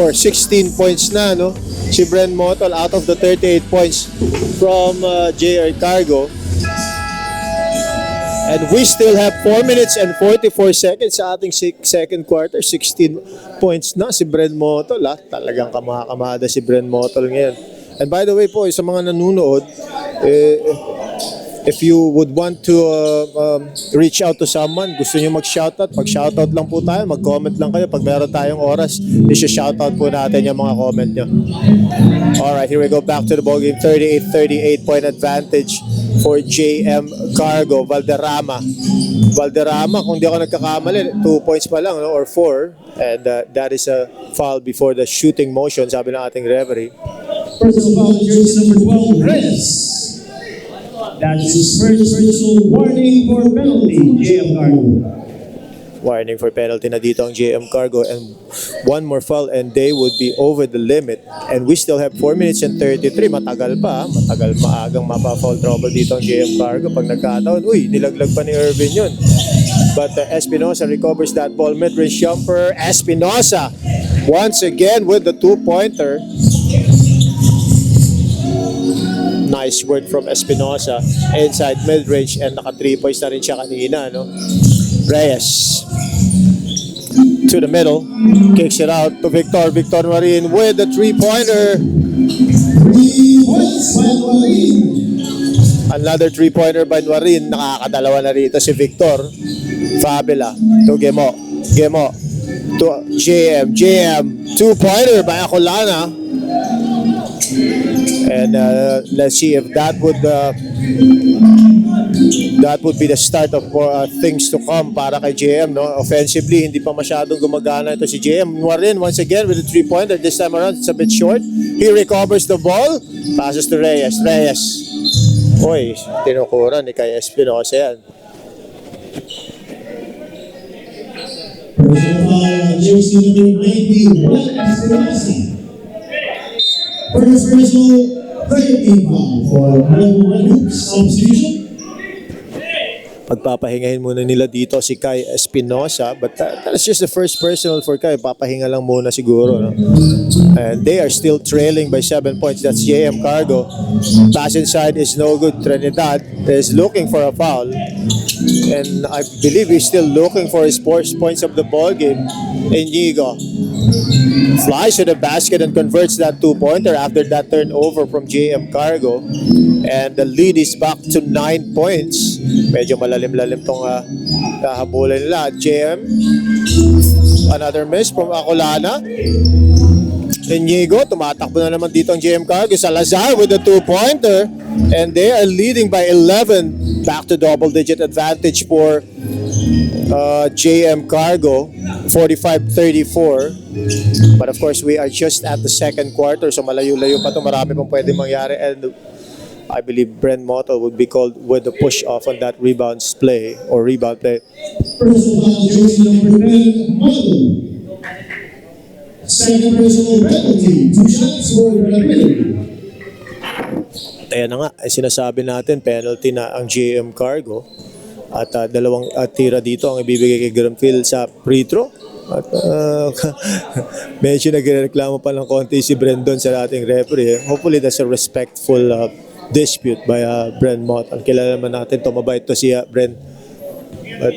na, no? Si Bren Motol out of the 38 points from JR Cargo. And we still have 4 minutes and 44 seconds sa ating second quarter. 16 points na si Bren Motol. Talagang kamakamada si Bren Motol ngayon. And by the way po, sa mga nanonood, if you would want to reach out to someone, gusto nyo mag-shoutout, pag-shoutout lang po tayo, mag-comment lang kayo. Pag meron tayong oras, i-shoutout po natin yung mga comment nyo. Alright, here we go back to the ballgame. 38-38 point advantage for JM Cargo. Valderrama. Valderrama, kung di ako nagkakamali, 2 points pa lang, no? Or 4. And that is a foul before the shooting motion, sabi ng ating referee. Personal foul, jersey number 12, Reyes. That's his first personal warning for penalty, JM Cargo. Warning for penalty na dito ang JM Cargo, and one more foul and they would be over the limit. And we still have 4 minutes and 33. Matagal pa, matagal maagang mapa-foul trouble dito ang JM Cargo. Pag nagkataon, nilaglag pa ni Irvin yun. But Espinosa recovers that ball. Mid-range jumper. Espinosa once again with the 2-pointer. Nice work from Espinosa inside mid-range, and naka 3 points na rin siya kanina, no? Reyes to the middle, kicks it out to Victor. Victor Marin with the 3-pointer. 3 points by Nuarin. Another 3-pointer by Nuarin. Nakakadalawa na rito si Victor. Fabula to Gemo. Gemo to JM. JM 2-pointer by Acolana. And let's see if that would be the start of things to come para kay JM, no? Offensively, hindi pa masyadong gumagana ito si JM. Warin once again with a 3-pointer. This time around, it's a bit short. He recovers the ball. Passes to Reyes. Uy, tinukuran ni kay Espinosa yan. Personal foul, jersey number 91, Espinosa. First personal, 13 foul for level 1 hoops substitution. Pagpapahingahin muna nila dito si Kai Espinosa, but that's just the first personal for Kai. Papahinga lang muna siguro, no? And they are still trailing by 7 points. That's JM Cargo. Pass inside is no good. Trinidad is looking for a foul, and I believe he's still looking for his first points of the ball game. Inigo flies to the basket and converts that 2-pointer after that turnover from JM Cargo, and the lead is back to 9 points. Medyo malalim-lalim tong kahabulan nila. JM, another miss from Acolana. Inigo, tumatakbo na naman dito ang JM Cargo. Salazar with the 2-pointer, and they are leading by 11. Back to double-digit advantage for JM Cargo, 45-34. But of course, we are just at the second quarter, so malayo-layo pa ito. Marami pang pwede mangyari, and I believe Brent Motto would be called with the push-off on that rebound play. Personal foul, jersey number 10, Motto. Second personal penalty, 2 shots for Granville. Ayan na nga, sinasabi natin, penalty na ang JM Cargo. At dalawang tira dito ang ibibigay kay Granville sa free throw. At medyo nagreklamo pa ng konti si Brendon sa ating referee. Hopefully that's a respectful dispute by Brent Mott. Ang kilala naman natin, tumabay ito si Brent. But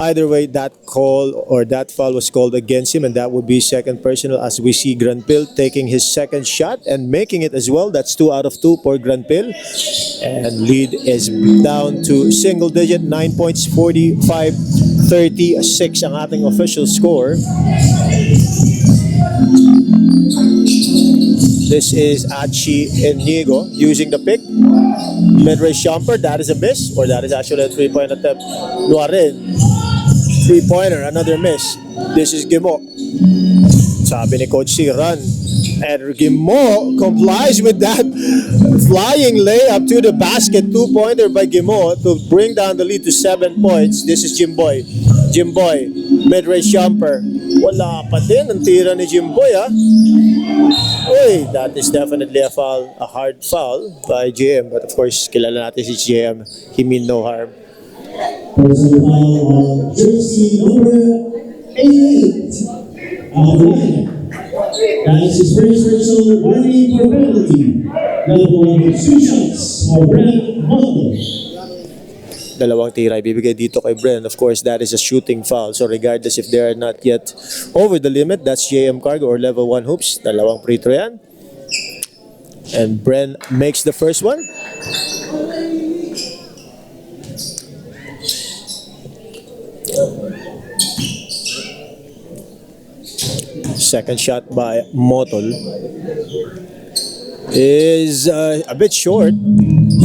either way, that call or that foul was called against him, and that would be second personal as we see Granville taking his second shot and making it as well. That's 2 out of 2 for Granville. And lead is down to single digit, 9 points, 45-36 ang ating official score. This is Achi Inigo using the pick. Mid-range jumper, that is a miss, or that is actually a 3-point attempt. Luarin, 3-pointer, another miss. This is Gimo. Sabi ni Coach C, run. And Gimo complies with that flying layup to the basket. 2-pointer by Gimo to bring down the lead to 7 points. This is Jimboy. Jimboy, mid-range jumper. Wala pa din ang tira ni Jimboy, ha? Uy, that is definitely a foul, a hard foul by JM. But of course, kilala natin si JM. He mean no harm. Personal foul, jersey number 88, Acolana. That is his first personal warning for penalty. Level 1 with 2 shots for Brent Motto. Dalawang tira ibibigay dito kay Bren. Of course, that is a shooting foul. So regardless if they are not yet over the limit, that's JM Cargo or level 1 hoops. Dalawang free throw yan. And Bren makes the first one. Second shot by Motol is a bit short.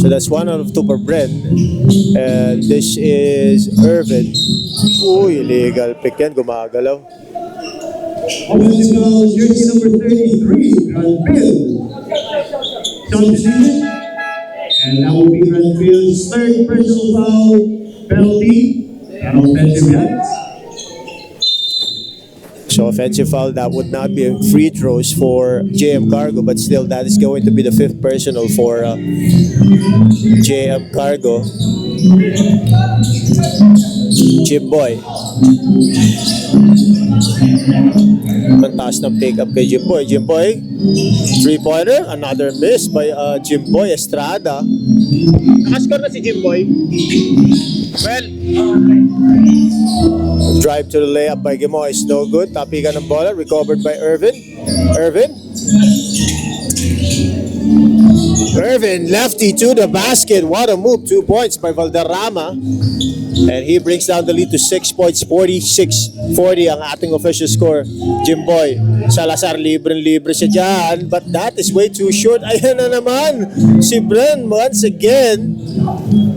So that's 1 out of 2 for Bren. And this is Irvin. Uy, illegal pick yan. Gumagalaw. Offensive foul, jersey number 33, Granville. Substitution. And that will be Granville's third personal foul penalty and offensive yards. So offensive foul, that would not be free throws for JM Cargo, but still that is going to be the 5th personal for JM Cargo. Jimboy. Ang taas ng pick-up kay Jimboy. Jimboy, 3-pointer, another miss by Jimboy Estrada. Nakascore na si Jimboy. Well, drive to the layup by Gimo is no good. Tapigan ng bola, recovered by Irvin. Irvin. Irvin, lefty to the basket. What a move. 2 points by Valderrama. And he brings down the lead to 6 points. 46-40 ang ating official score. Jimboy Salazar, libre siya dyan. But that is way too short. Ayan na naman. Si Bren once again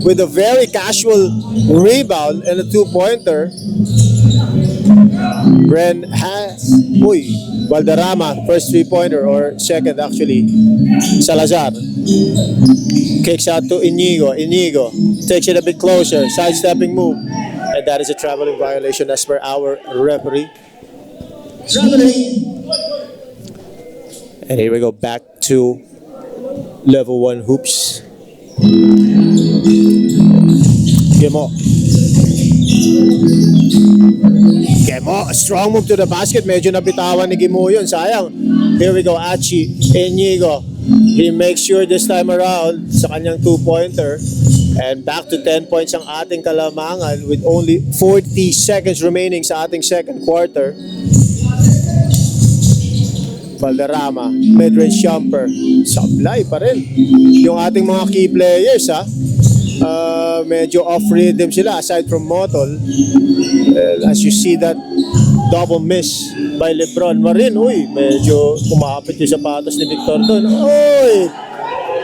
with a very casual rebound and a 2-pointer. Bren has... Uy, Valderrama, first 3-pointer or second actually. Salazar kicks out to Inigo. Inigo takes it a bit closer, sidestepping move, and that is a traveling violation as per our referee. Traveling. And here we go back to level 1 hoops. Gemo, a strong move to the basket. Medyo nabitawan ni Gimo yun. Sayang. Here we go, Achi. Inigo. He makes sure this time around sa kanyang 2-pointer. And back to 10 points ang ating Kalamangan with only 40 seconds remaining sa ating second quarter. Valderrama, mid-range jumper. Sablay pa rin. Yung ating mga key players, medyo off-rhythm sila aside from Motol. As you see that double miss by Lebron Marin, uy, medyo kumapit yung sapatos ni Victor doon. Uy!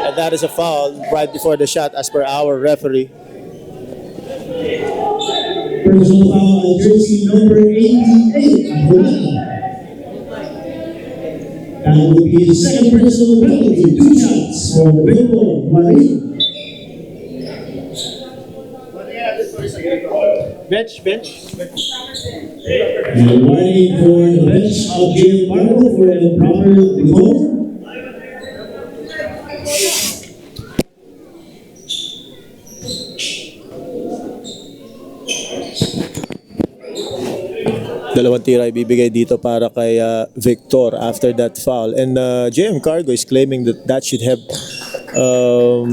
And that is a foul right before the shot as per our referee. Personal foul on jersey number 88. That will be his second personal penalty. 2 shots for Victor Marin. Bench. And warning for the bench of J.M. Cargo for improper decorum. Dalawang tira ibibigay dito para kay Victor after that foul. And JM Cargo is claiming that that should have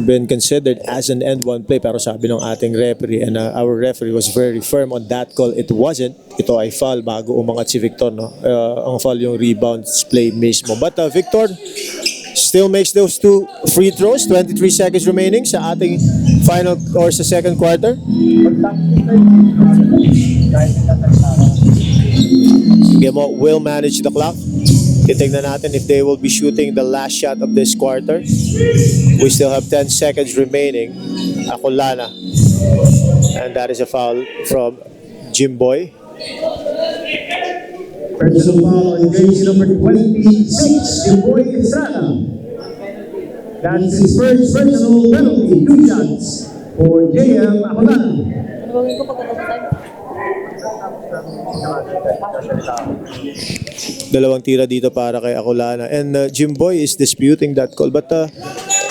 been considered as an end one play, pero sabi ng ating referee, and our referee was very firm on that call. It wasn't. Ito ay foul bago umangat si Victor, no? Ang foul yung rebound play mismo. But Victor still makes those 2 free throws. 23 seconds remaining sa ating final or sa second quarter. Gemo will manage the clock. Titignan natin if they will be shooting the last shot of this quarter. We still have 10 seconds remaining. Acolana. And that is a foul from Jimboy. Personal foul on jersey number 26, Jimboy Estrada. That's his first personal penalty. 2 shots for JM Acolana. Dalawang tira dito para kay Acolana. And Jimboy is disputing that call. But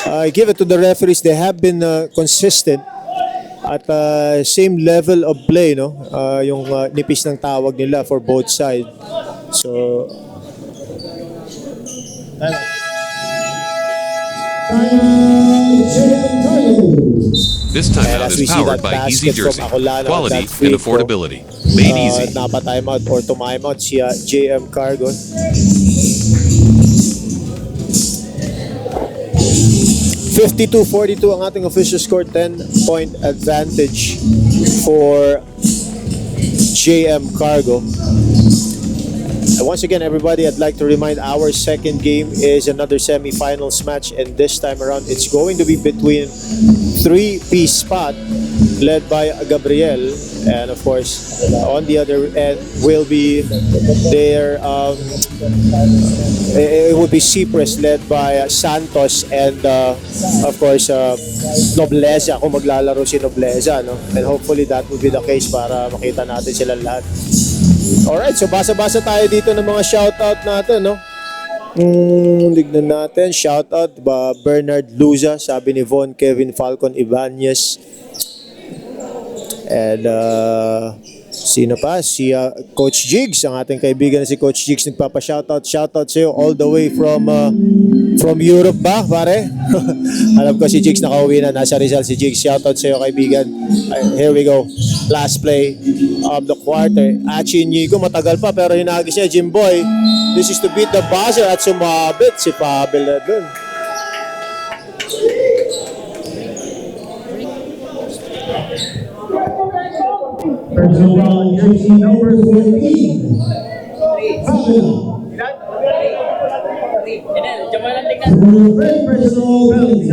I give it to the referees. They have been consistent at same level of play, no? Yung nipis ng tawag nila for both sides. So This timeout as we is see powered that by Easy basket from Jersey. Acolana, Quality that free and throw, affordability. Made easy. napa-timeout or to-timeout si JM Cargo. 52-42 ang ating official score. 10-point advantage for JM Cargo. And once again, everybody, I'd like to remind our second game is another semi-finals match, and this time around it's going to be between three-piece spot led by Gabriel, and of course on the other end will be their it would be Cyprus led by Santos, and of course Nobleza kung maglalaro si Nobleza, no? And hopefully that will be the case para makita natin sila lahat. Alright, so basa-basa tayo dito ng mga shoutout natin, no? Tignan natin, shoutout ba Bernard Luza, sabi ni Von Kevin Falcon Ibanez. And sino pa? Si Coach Jigs, ang ating kaibigan na si Coach Jigs nagpapa-shoutout. Shoutout sa iyo all the way from Europe ba, pare? Alam ko si Jigs nakauwi na, nasa Rizal si Jigs. Shoutout sa iyo, kaibigan. Here we go. Last play of the quarter. Achi Inigo, matagal pa pero hinagis niya Jimboy. This is to beat the buzzer at sumabit si Pavel na dun. Personal foul, jersey number 14. Fabula. Inel, dyan mo lang tingnan. Third personal penalty.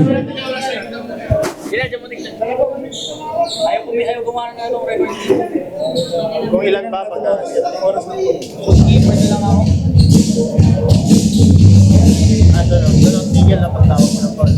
Inel, dyan mo tingnan. Ayaw gumawa na itong record. Kung ilan ba pag Keeper na lang ako. doon tigil na pagtawag mo ng call.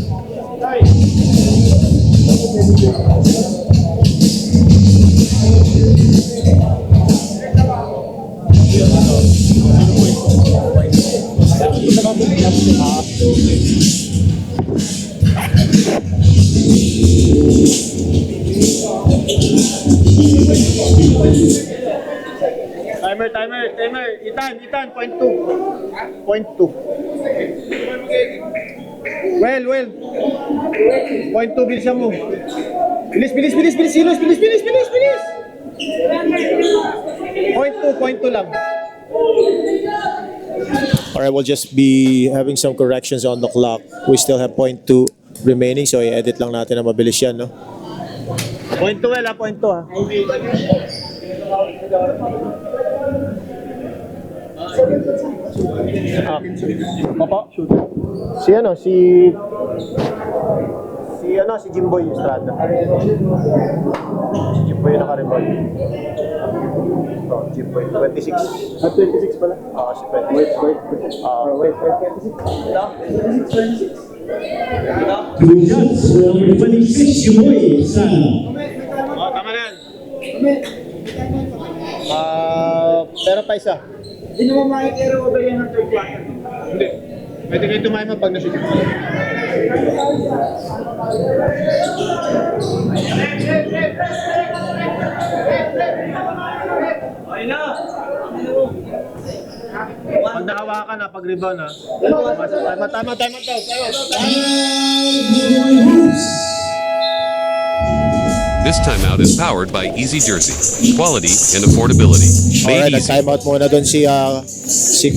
Timer. Itan, point 2. Point 2. Well. Point 2, bilisan mo. Bilis, Silos, bilis. Point 2 lang. Alright, we'll just be having some corrections on the clock. We still have point 2 remaining, so i-edit lang natin na mabilis yan, no? Point 2, point 2, ha? Si Jimboy Estrada. Si Jimboy yung naka-record. Jimboy, 26. 26 pala? Si 26. Wait, 26. Two shots for number 26, Jimboy Estrada. Tama na yan. Pero pa isa. Hindi naman makikira ko ba yan ng third quarter? Hindi. Pwede kayo tumayo pag na-shoot. Pag nahawakan na, pag rebound na. Tama. This timeout is powered by Easy Jersey. Quality and affordability. Alright, Made easy. nag-timeout muna doon si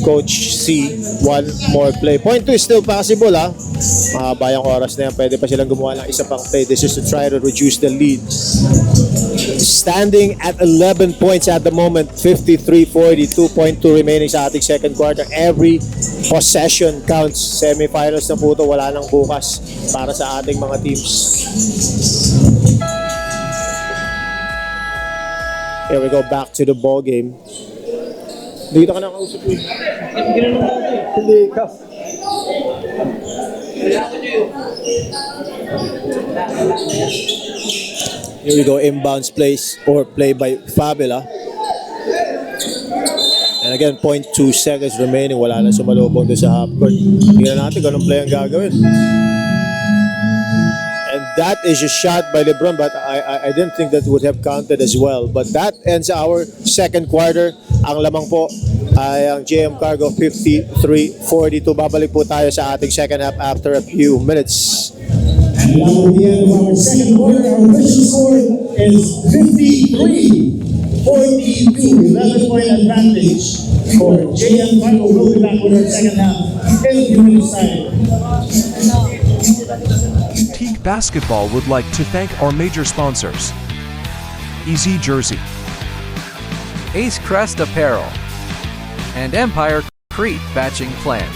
Coach C. One more play. Point 2 is still possible, ha? Mahabayang oras na yan. Pwede pa silang gumawa ng isa pang play. This is to try to reduce the lead. Standing at 11 points at the moment. 53-40. 2.2 remaining sa ating second quarter. Every possession counts. Semifinals na po ito. Wala nang bukas para sa ating mga teams. Here we go back to the ball game. Dito ka na kausap ko. Hindi ka. Here we go, inbounds plays or play by Fabula. And again, 0.2 seconds remaining. Wala na sumalubong doon sa half court. Tingnan natin kung anong play ang gagawin. And that is a shot by LeBron, but I didn't think that would have counted as well. But that ends our second quarter. Ang lamang po ay ang JM Cargo 53-42. Babalik po tayo sa ating second half after a few minutes. And now at the end of our second quarter, our official score is 53-42. 11-point advantage for JM Cargo. We'll be back with our second half in a few minutes time. Teak Basketball would like to thank our major sponsors: Easy Jersey, Ace Crest Apparel, and Empire Crete Batching Plant.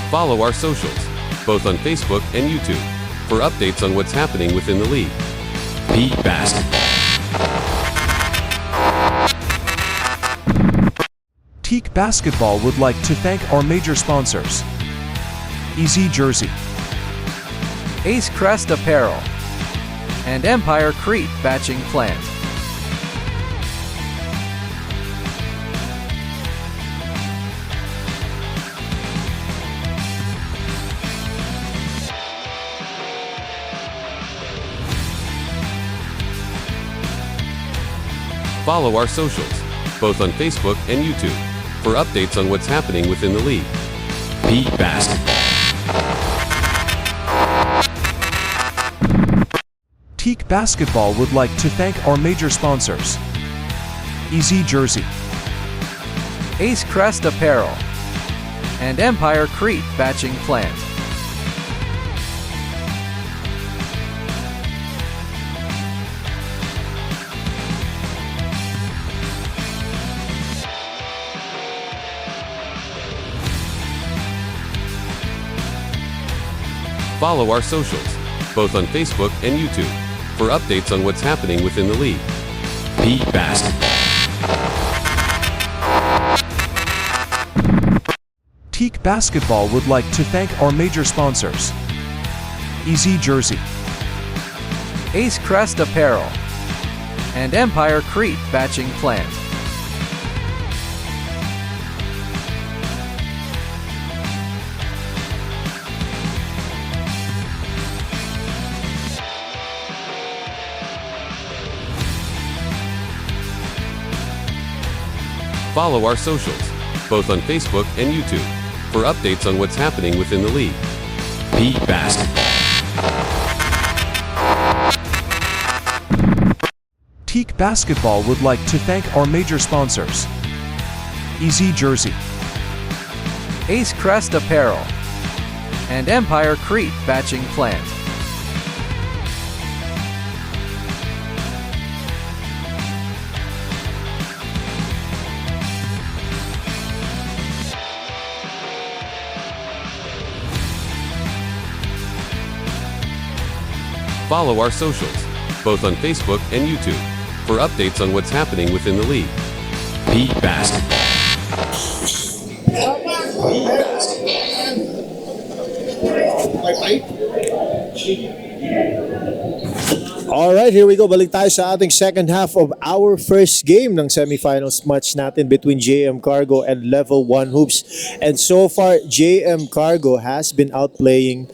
Follow our socials, both on Facebook and YouTube, for updates on what's happening within the league. Pete Basketball. Teak Basketball would like to thank our major sponsors: Easy Jersey, Ace Crest Apparel, and Empire Crete Batching Plant. Follow our socials, both on Facebook and YouTube, for updates on what's happening within the league. Pete Basketball. Teak Basketball would like to thank our major sponsors: EZ Jersey, Ace Crest Apparel, and Empire Crete Batching Plant. Follow our socials, both on Facebook and YouTube, for updates on what's happening within the league. Pete Basketball. Teak Basketball would like to thank our major sponsors: EZ Jersey, Ace Crest Apparel, and Empire Crete Batching Plant. Follow our socials, both on Facebook and YouTube, for updates on what's happening within the league. Pete Basketball. Teak Basketball would like to thank our major sponsors: EZ Jersey, Ace Crest Apparel, and Empire Crete Batching Plant. Follow our socials, both on Facebook and YouTube, for updates on what's happening within the league. Pete Basketball. Alright, here we go. Balik tayo sa ating second half of our first game ng semifinals match natin between JM Cargo and Level 1 Hoops. And so far, JM Cargo has been outplaying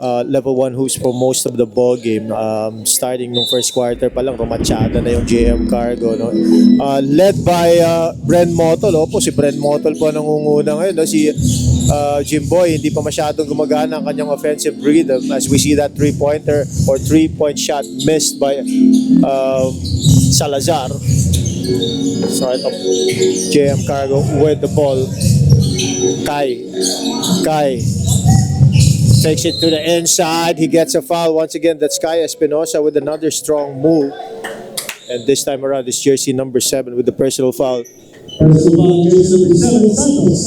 Level 1 Hoops for most of the ball game. Starting nung first quarter pa lang, rumatsyada na yung JM Cargo. No? Led by Bren Motol. Opo, si Bren Motol po nangunguna ngayon. No? Si Jimboy, hindi pa masyadong gumagana ang kanyang offensive rhythm as we see that three-pointer or three-point shot missed by Salazar. Start of JM Cargo with the ball. Kai takes it to the inside. He gets a foul. Once again, that's Kai Espinosa with another strong move. And this time around, it's jersey number 7 with the personal foul. Personal foul, jersey number 7, Santos.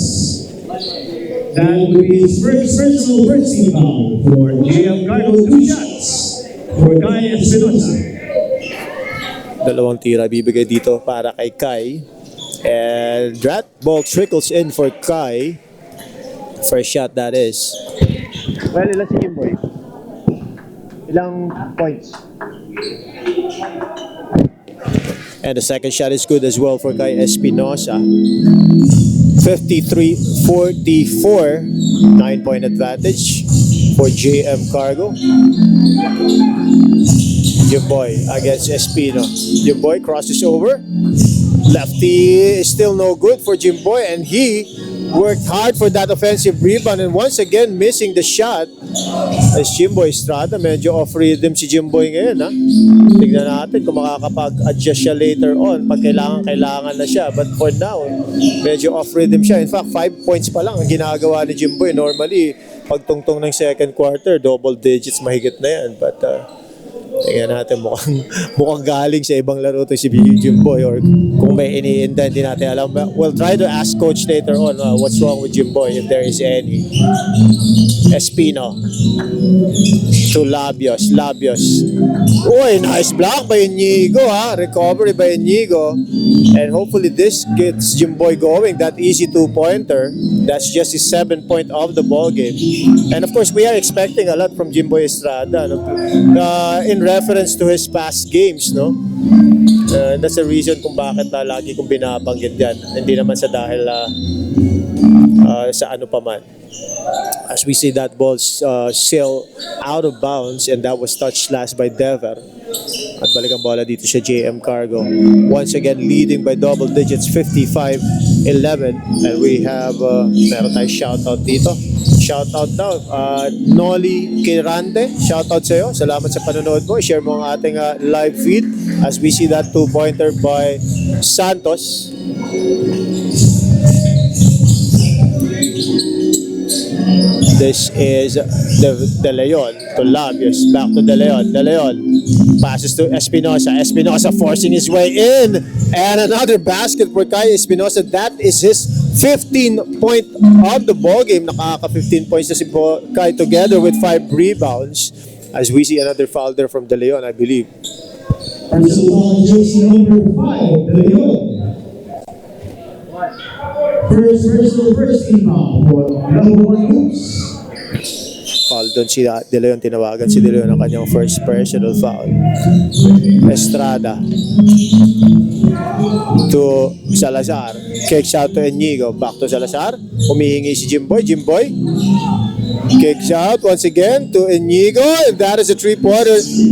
That would be his first personal team foul for JM Cargo. 2 shots for Kai Espinosa. Dalawang tira bibigay dito para kay Kai. And that ball trickles in for Kai. First shot, that is. Well, ilan si Jimboy? Ilang points? And the second shot is good as well for Kai Espinosa. 53-44, 9-point advantage for JM Cargo. Jimboy against Espino. Jimboy crosses over. Lefty is still no good for Jimboy, and he worked hard for that offensive rebound and once again missing the shot as Jimboy Estrada. Medyo off-rhythm si Jimboy ngayon, ha? Tignan natin kung makakapag-adjust siya later on pag kailangan na siya. But for now, medyo off-rhythm siya. In fact, 5 points pa lang ang ginagawa ni Jimboy. Normally, pagtungtong ng second quarter, double digits mahigit na yan. But tingnan natin, mukhang galing sa ibang laro to si Jimboy, or kung may iniinda, hindi natin alam. We'll try to ask coach later on what's wrong with Jimboy, if there is any. Espino to Labios. Uy, nice block by Inigo, ha? Recovery by Inigo. And hopefully this gets Jimboy going. That easy 2-pointer. That's just his 7-point of the ball game. And of course, we are expecting a lot from Jimboy Estrada, no? In reference to his past games, no? That's the reason kung bakit lagi kong binabanggit yan. Hindi naman sa dahil sa ano pa man. As we see that ball sail out of bounds, and that was touched last by Dever. At balik ang bola dito sa JM Cargo. Once again, leading by double digits, 55-11. And we have, meron tayong shoutout dito. Shoutout daw. Noli Kirante, shoutout sa'yo. Salamat sa panonood mo. Share mo ang ating live feed as we see that 2-pointer by Santos. This is De Leon to Labios. Back to De Leon. De Leon passes to Espinosa. Espinosa forcing his way in. And another basket for Kai Espinosa. That is his 15 point of the ball game. Nakaka 15 points na si Kai together with 5 rebounds. As we see another foul there from De Leon, I believe. Personal foul, jersey number 5, De Leon. First team foul for level 1 hoops. Foul doon si De Leon. Tinawagan si De Leon ang kanyang first personal foul. Estrada to Salazar. Kicks out to Inigo. Back to Salazar. Humihingi si Jimboy. Jimboy kicks out once again to Inigo. And that is a 3-pointer. 3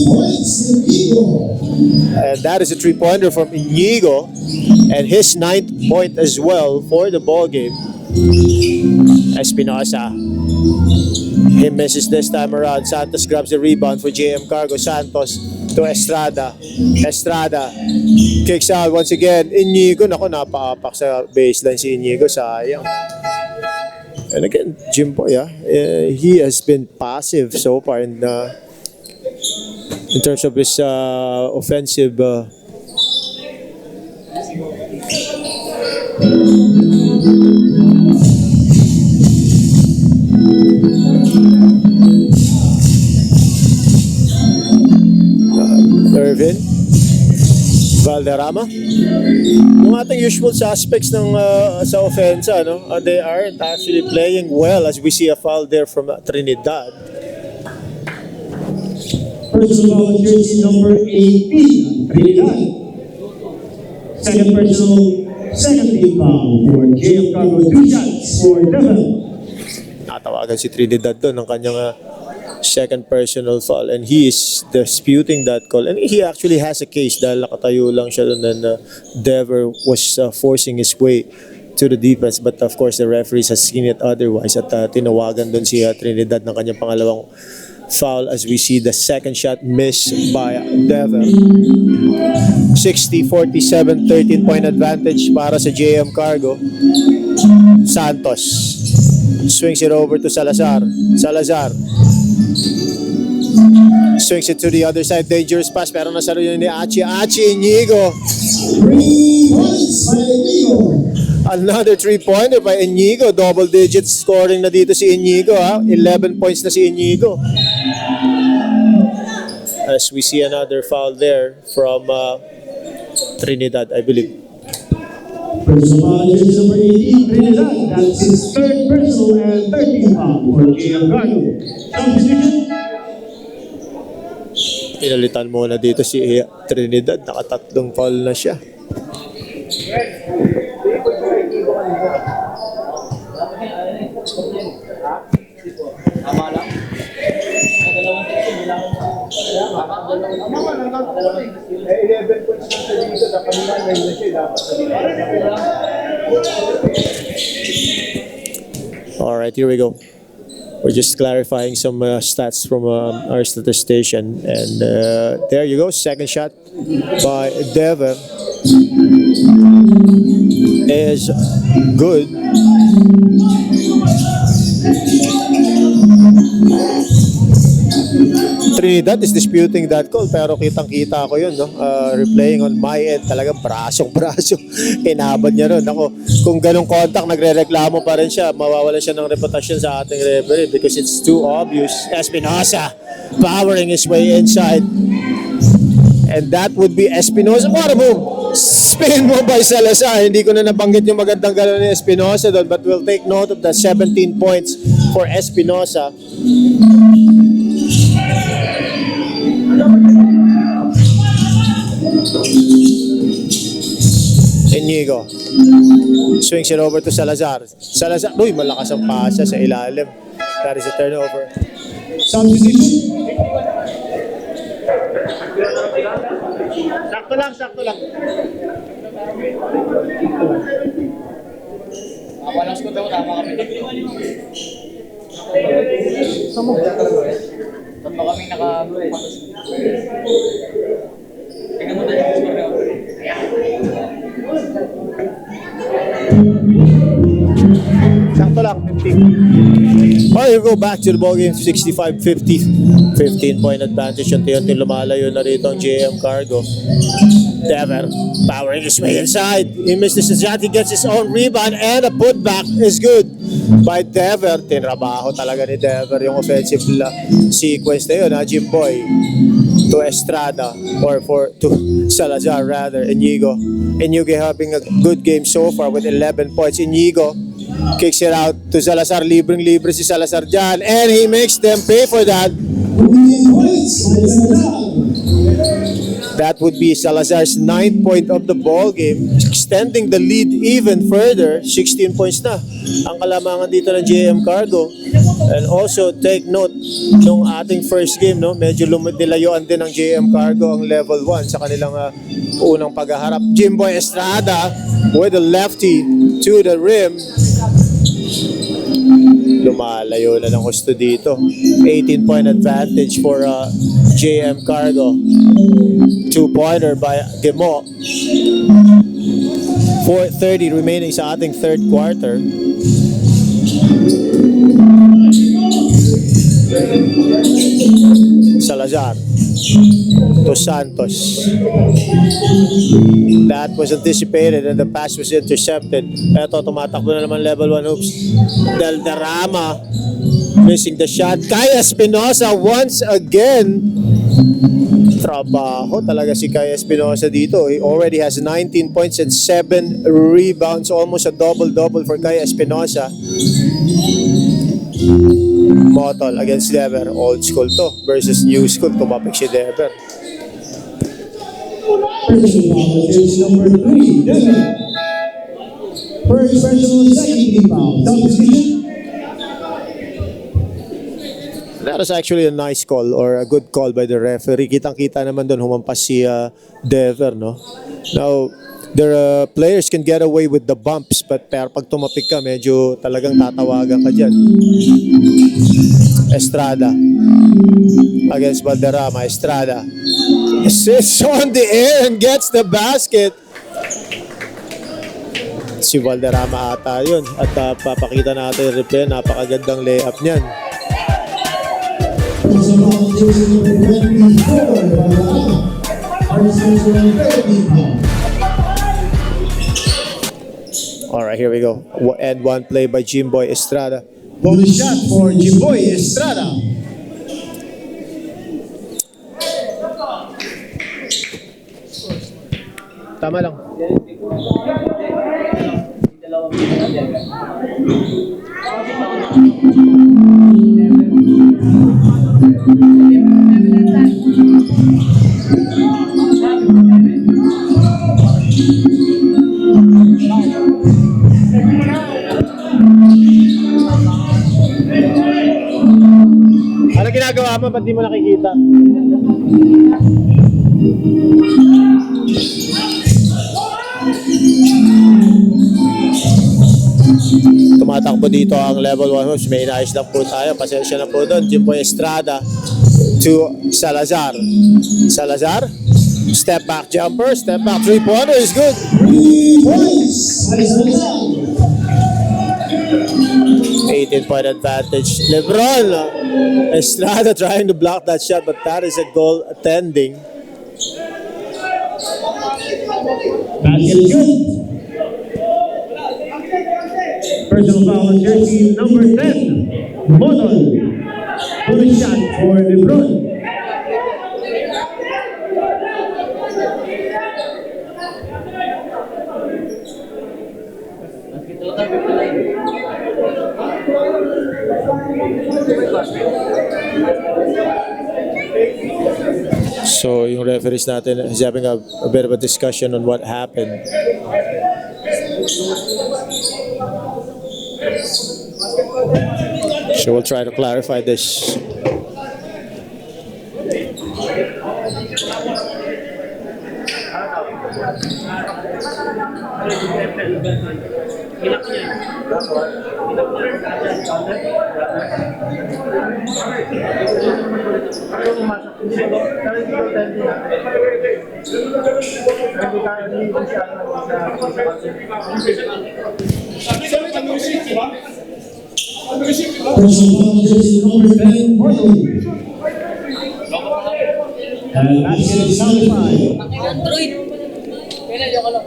points, Inigo. And that is a 3-pointer from Inigo. And his 9th point as well for the ball game. Espinosa. He misses this time around. Santos grabs the rebound for JM Cargo. Santos to Estrada. Estrada kicks out once again. Inigo. Naku, napaapak sa baseline si Inigo. Sayang. And again, Jimboy, he has been passive so far in terms of his offensive Irvin Valderrama. Yung ating usual suspects ng sa offensa, no? They aren't actually playing well as we see a foul there from Trinidad. Personal foul, jersey number 18, Trinidad. Second team foul for JM Cargo. 2 shots for Devon. Natawagan si Trinidad doon ng kanyang second personal foul and he is disputing that call and he actually has a case dahil nakatayo lang siya doon and Dever was forcing his way to the defense but of course the referees has seen it otherwise at tinawagan doon si Trinidad ng kanyang pangalawang foul as we see the second shot missed by Dever. 60-47, 13-point advantage para sa JM Cargo. Santos swings it over to Salazar. Salazar swings it to the other side. Dangerous pass pero nasaro yun ni Achi. Achi Inigo. 3 points by Inigo. Another 3-pointer by Inigo. Double digit scoring na dito si Inigo. 11 points na si Inigo. As we see another foul there from Trinidad, I believe. Personal foul, jersey number 18, Trinidad. That's his 3rd personal and 13th foul for JM Cargo. Substitution. Pinalitan muna dito si Trinidad. Nakatatlong foul na siya. Tama lang. Dalawang team, bilang mo. 11 points na sa dito. Dapat naman may na siya. Alright, here we go. We're just clarifying some stats from our statistician. And there you go. Second shot by Dever is good. Trinidad is disputing that call pero kitang-kita ko yun, no? Replaying on my end, talagang brasong-braso. Inabot niya ron. Ako, kung ganong contact, nagre-reklamo pa rin siya. Mawawalan siya ng reputasyon sa ating referee because it's too obvious. Espinosa powering his way inside. And that would be Espinosa. What a move! Spin move by Salazar. Hindi ko na nabanggit yung magandang galaw ni Espinosa doon but we'll take note of the 17 points for Espinosa. Inigo swings it over to Salazar. Salazar, uy, malakas ang pasa sa ilalim. That is a turnover. Substitution. Sakto lang, sakto lang. Walang score daw, tama kami. Tatlo kaming naka... Tingnan mo doon yung score niyo. Sakto lang, 15. Oh, you go back to the ball game, 65-50. 15-point advantage. Unti-unti lumalayo na rito ang JM Cargo. Dever powering his way inside. He misses the shot. He gets his own rebound and a putback is good by Dever. Tinrabaho talaga ni Dever yung offensive sequence na yun, Jimboy to Estrada or to Salazar rather. Inigo having a good game so far with 11 points. Inigo kicks it out to Salazar. Libreng-libre si Salazar dyan and he makes them pay for that. That would be Salazar's 9th point of the ball game, extending the lead even further. 16 points na ang kalamangan dito ng JM Cargo. And also take note nung ating first game, no, medyo dilayuan din ng JM Cargo ang level 1 sa kanilang unang paghaharap. Jimboy Estrada with a lefty to the rim. Lumalayo na ng gusto dito. 18-point advantage for JM Cargo. 2-pointer by Gemo. 4:30 remaining sa ating third quarter. Salazar to Santos. That was anticipated and the pass was intercepted. Eto, tumatakbo na naman level 1 hoops. Valderrama missing the shot. Kaya Espinosa once again. Trabaho talaga si Kaya Espinosa dito. He already has 19 points and 7 rebounds. Almost a double-double for Kaya Espinosa. Motol against Dever. Old school to versus new school. Tumapik si Dever. Personal foul is number 3, Dever. First personal, second team foul. Substitution. That was actually a nice call or a good call by the referee. Kitang-kita naman doon humampas si Dever, no? Now, their players can get away with the bumps but pero pag tumapik ka, medyo talagang tatawagan ka dyan. Estrada against Valderrama. Estrada sits on the air and gets the basket. Si Valderrama ata yun. At papakita natin yung replay. Napakagandang layup niyan. Personal foul is number 24, Valderrama. First personal, third team foul. Alright, here we go. And one play by Jimboy Estrada. Bonus shot for Jimboy Estrada. Tama lang. Ano ginagawa mo? Ba't di mo nakikita? Tumatakbo dito ang level 1 hoops. May inayos lang po tayo. Pasensya na po doon. Jimboy Estrada to Salazar. Salazar. Step back jumper. Step back three-pointer is good. 3 points. 18-point advantage. LeBron. Estrada trying to block that shot, but that is a goal attending. Basket good. Personal foul on jersey number 10, Model. Bonus shot for LeBron. So yung referees natin is having a bit of a discussion on what happened. So we'll try to clarify this. Personal foul jersey number 10, Marlon. And basket is nullified. Android. Kailan yung ano?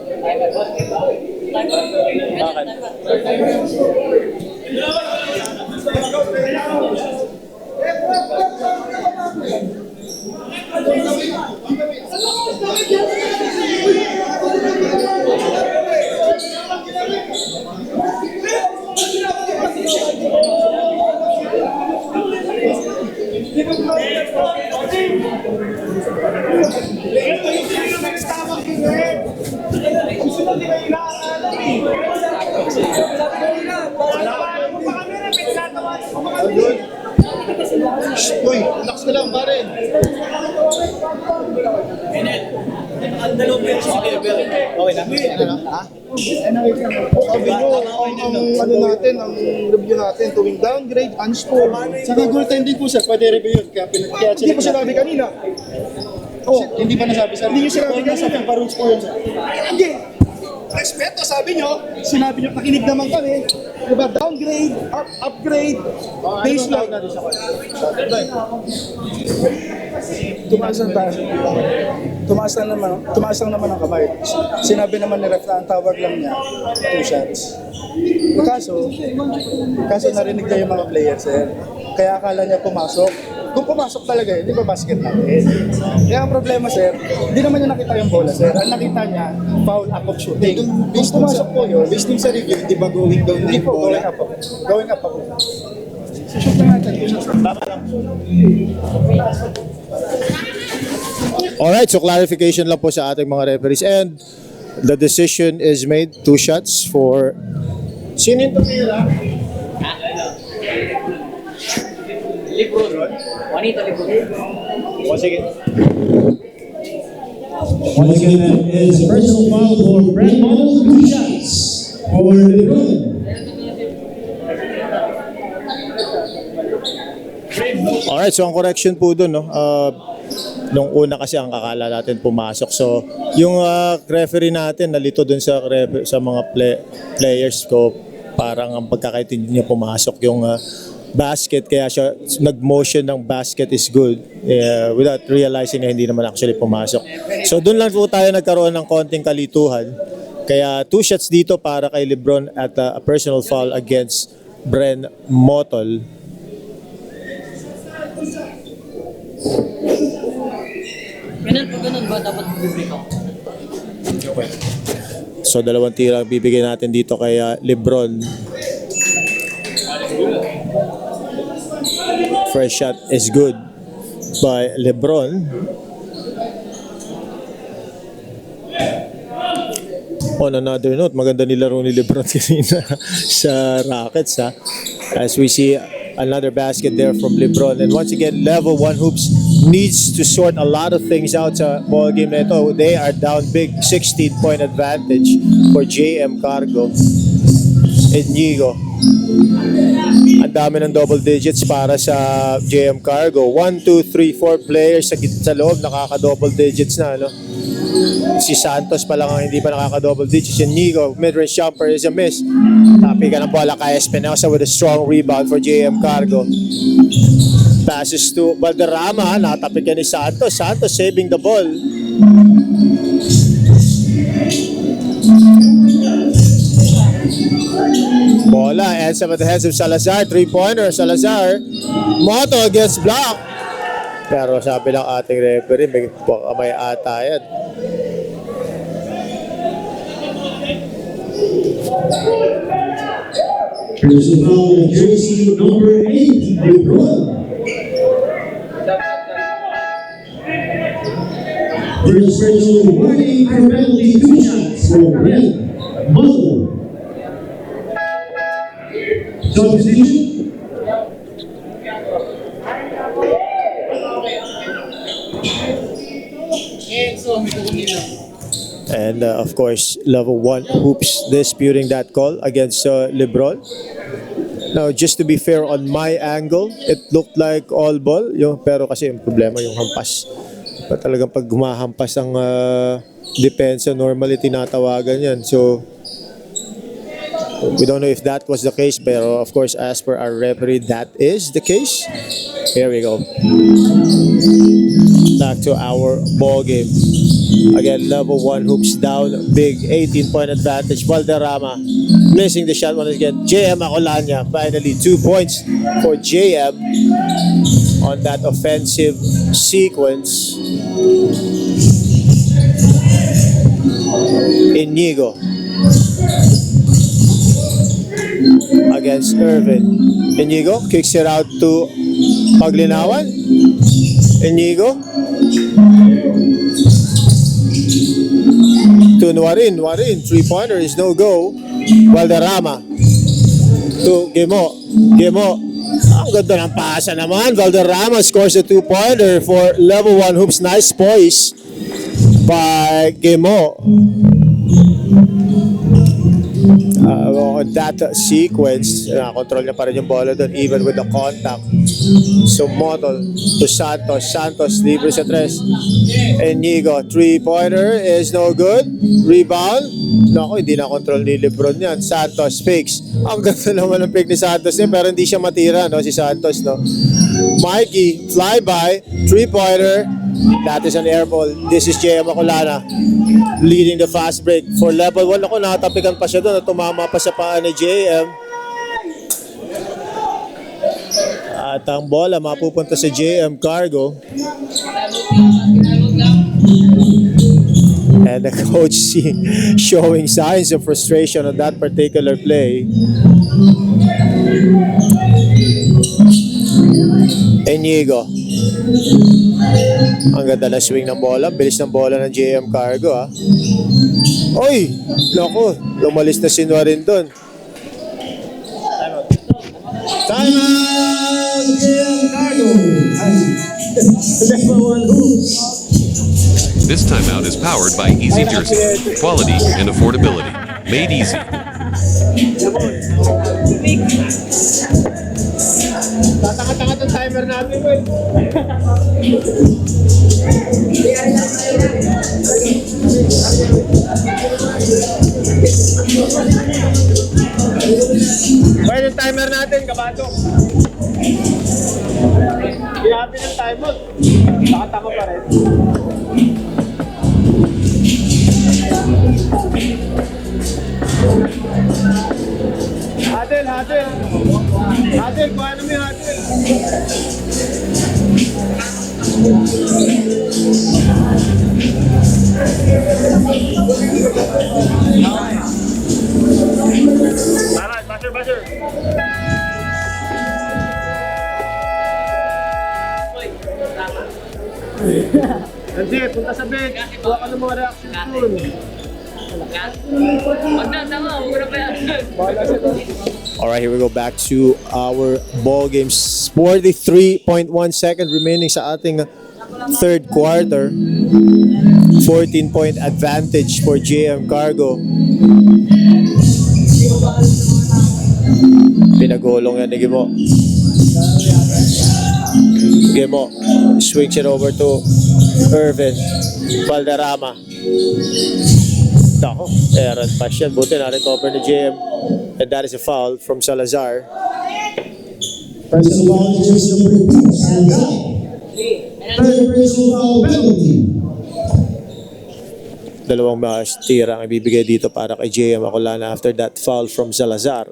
Uy, relax ka lang, pare. Okay na? Ha? Sabi nyo, ang ano natin, ang review natin, tuwing downgrade, unscore. Saka goaltending po sir, pwede review yun. Kaya Hindi ko sinabi kanina. Oh, hindi pa nasabi sir. Hindi nyo sinabi kanina. Sa pa-rules po yun sir. Hindi. Respeto, sabi nyo, sinabi nyo, nakinig naman kami. Diba, downgrade, upgrade, baseline. Tumaas ang taas. Tumaas lang naman ang kamay. Sinabi naman ni ref na ang tawag lang niya, 2 shots. Kaso narinig niya yung mga players, sir. Kaya akala niya pumasok. Kung pumasok talaga yun, di ba basket natin? Kaya ang problema, sir, hindi naman niya nakita yung bola, sir. Ang nakita niya, foul up of shooting. Kung pumasok po yun, Based dun sa review, di ba going down hindi yung po, bola? going up ako. Shoot na natin. Alright, so clarification lang po sa ating mga referees. And the decision is made, 2 shots for... Sino yung tumira? Libro. Juanito Libro. O sige. Once again, that is a personal foul for Brent Model, 2 shots for LeBron. Alright, so ang correction po dun, no? Nung una kasi ang akala natin pumasok. So, yung referee natin nalito dun sa mga players ko, parang ang pagkakaintindi niya pumasok yung basket, kaya siya nag-motion ng basket is good without realizing na hindi naman actually pumasok. So, dun lang po tayo nagkaroon ng konting kalituhan. Kaya 2 shots dito para kay LeBron at a personal foul against Bren Motol. Ganun ba dapat bibig ako? So, 2 tira ang bibigyan natin dito kay LeBron. First shot is good by LeBron. On another note, maganda nilaro ni LeBron kanina sa Rockets, ha? As we see another basket there from LeBron. And once again, Level 1 Hoops needs to sort a lot of things out sa ball game na ito. They are down big, 16-point advantage for JM Cargo. Inigo. Ang dami ng double digits para sa JM Cargo. 1, 2, 3, 4 players sa loob nakaka-double digits na, no? Si Santos pa lang ang hindi pa nakaka-double digits. Inigo, mid-range jumper is a miss. Tapi ka ng bola kay Espinosa with a strong rebound for JM Cargo. Passes to Valderrama, nakatapik ka ni Santos. Santos saving the ball. Bola ends up at the hands of Salazar. 3-pointer, Salazar. Moto against block. Pero sabi lang ating referee, may ata yan. Personal foul jersey number 8, LeBron. First personal warning for penalty, 2 shots for Brent Model. Substitution. And of course, level 1 hoops disputing that call against Lebron. Now, just to be fair, on my angle, it looked like all ball. Pero kasi yung problema, yung hampas. Talagang pag humahampas ang depensa, normally tinatawagan yan. So, we don't know if that was the case, pero of course, as per our referee, that is the case. Here we go. Back to our ball game. Again, level 1 hoops down, big 18-point advantage. Valderrama missing the shot once again. JM Acolana, finally 2 points for JM on that offensive sequence. Inigo against Irvin. Inigo kicks it out to Paglinawan. Inigo to Nuarin. 3-pointer is no go. Valderrama to Gemo. Ang ganda ng pasa naman. Valderrama scores a 2-pointer for level 1 hoops. Nice poise by Gemo. On that sequence, control niya pa rin yung bola doon even with the contact. So Motol to Santos libre sa 3. Inigo, 3-pointer is no good. Rebound. Naku, hindi na control ni Lebron yan. Santos fakes. Ang ganda naman ng fake ni Santos niya, pero hindi siya matira, no, si Santos, no. Mikey, flyby, 3-pointer. That is an air ball. This is JM Acolana leading the fast break for level 1. Ako, nakatapikan pa siya doon at tumama pa sa paa ni JM. At ang bola mapupunta sa JM Cargo. And the coach showing signs of frustration on that particular play. Inigo. Ang ganda na swing ng bola. Bilis ng bola ng JM Cargo, ha. Oy! Loko, lumalis na si Nuarin doon. Time out! JM Cargo! This timeout is powered by Easy Jersey. Quality and affordability. Made easy. Tatanga-tanga itong timer natin, boy. Boy, yung timer natin, kabato. Ginabi ng timer. Nakatanga pa rin. Hadel, kuha na mo yung Hadel. Alright, basher. Nancy, punta sa bench. Kuha ka ng mga reaction dun. Alright, here we go back to our ball games. 43.1 second remaining sa ating third quarter. 14-point advantage for JM Cargo. Pinagulong yan ni Gemo. Gemo swings it over to Irvin. Valderrama. Ako, errand pass yan. Buti na-recover ni JM. And that is a foul from Salazar. Personal foul, jersey number 2, Salazar. Third personal foul penalty. Dalawang tira ang ibibigay dito para kay JM Acolana after that foul from Salazar.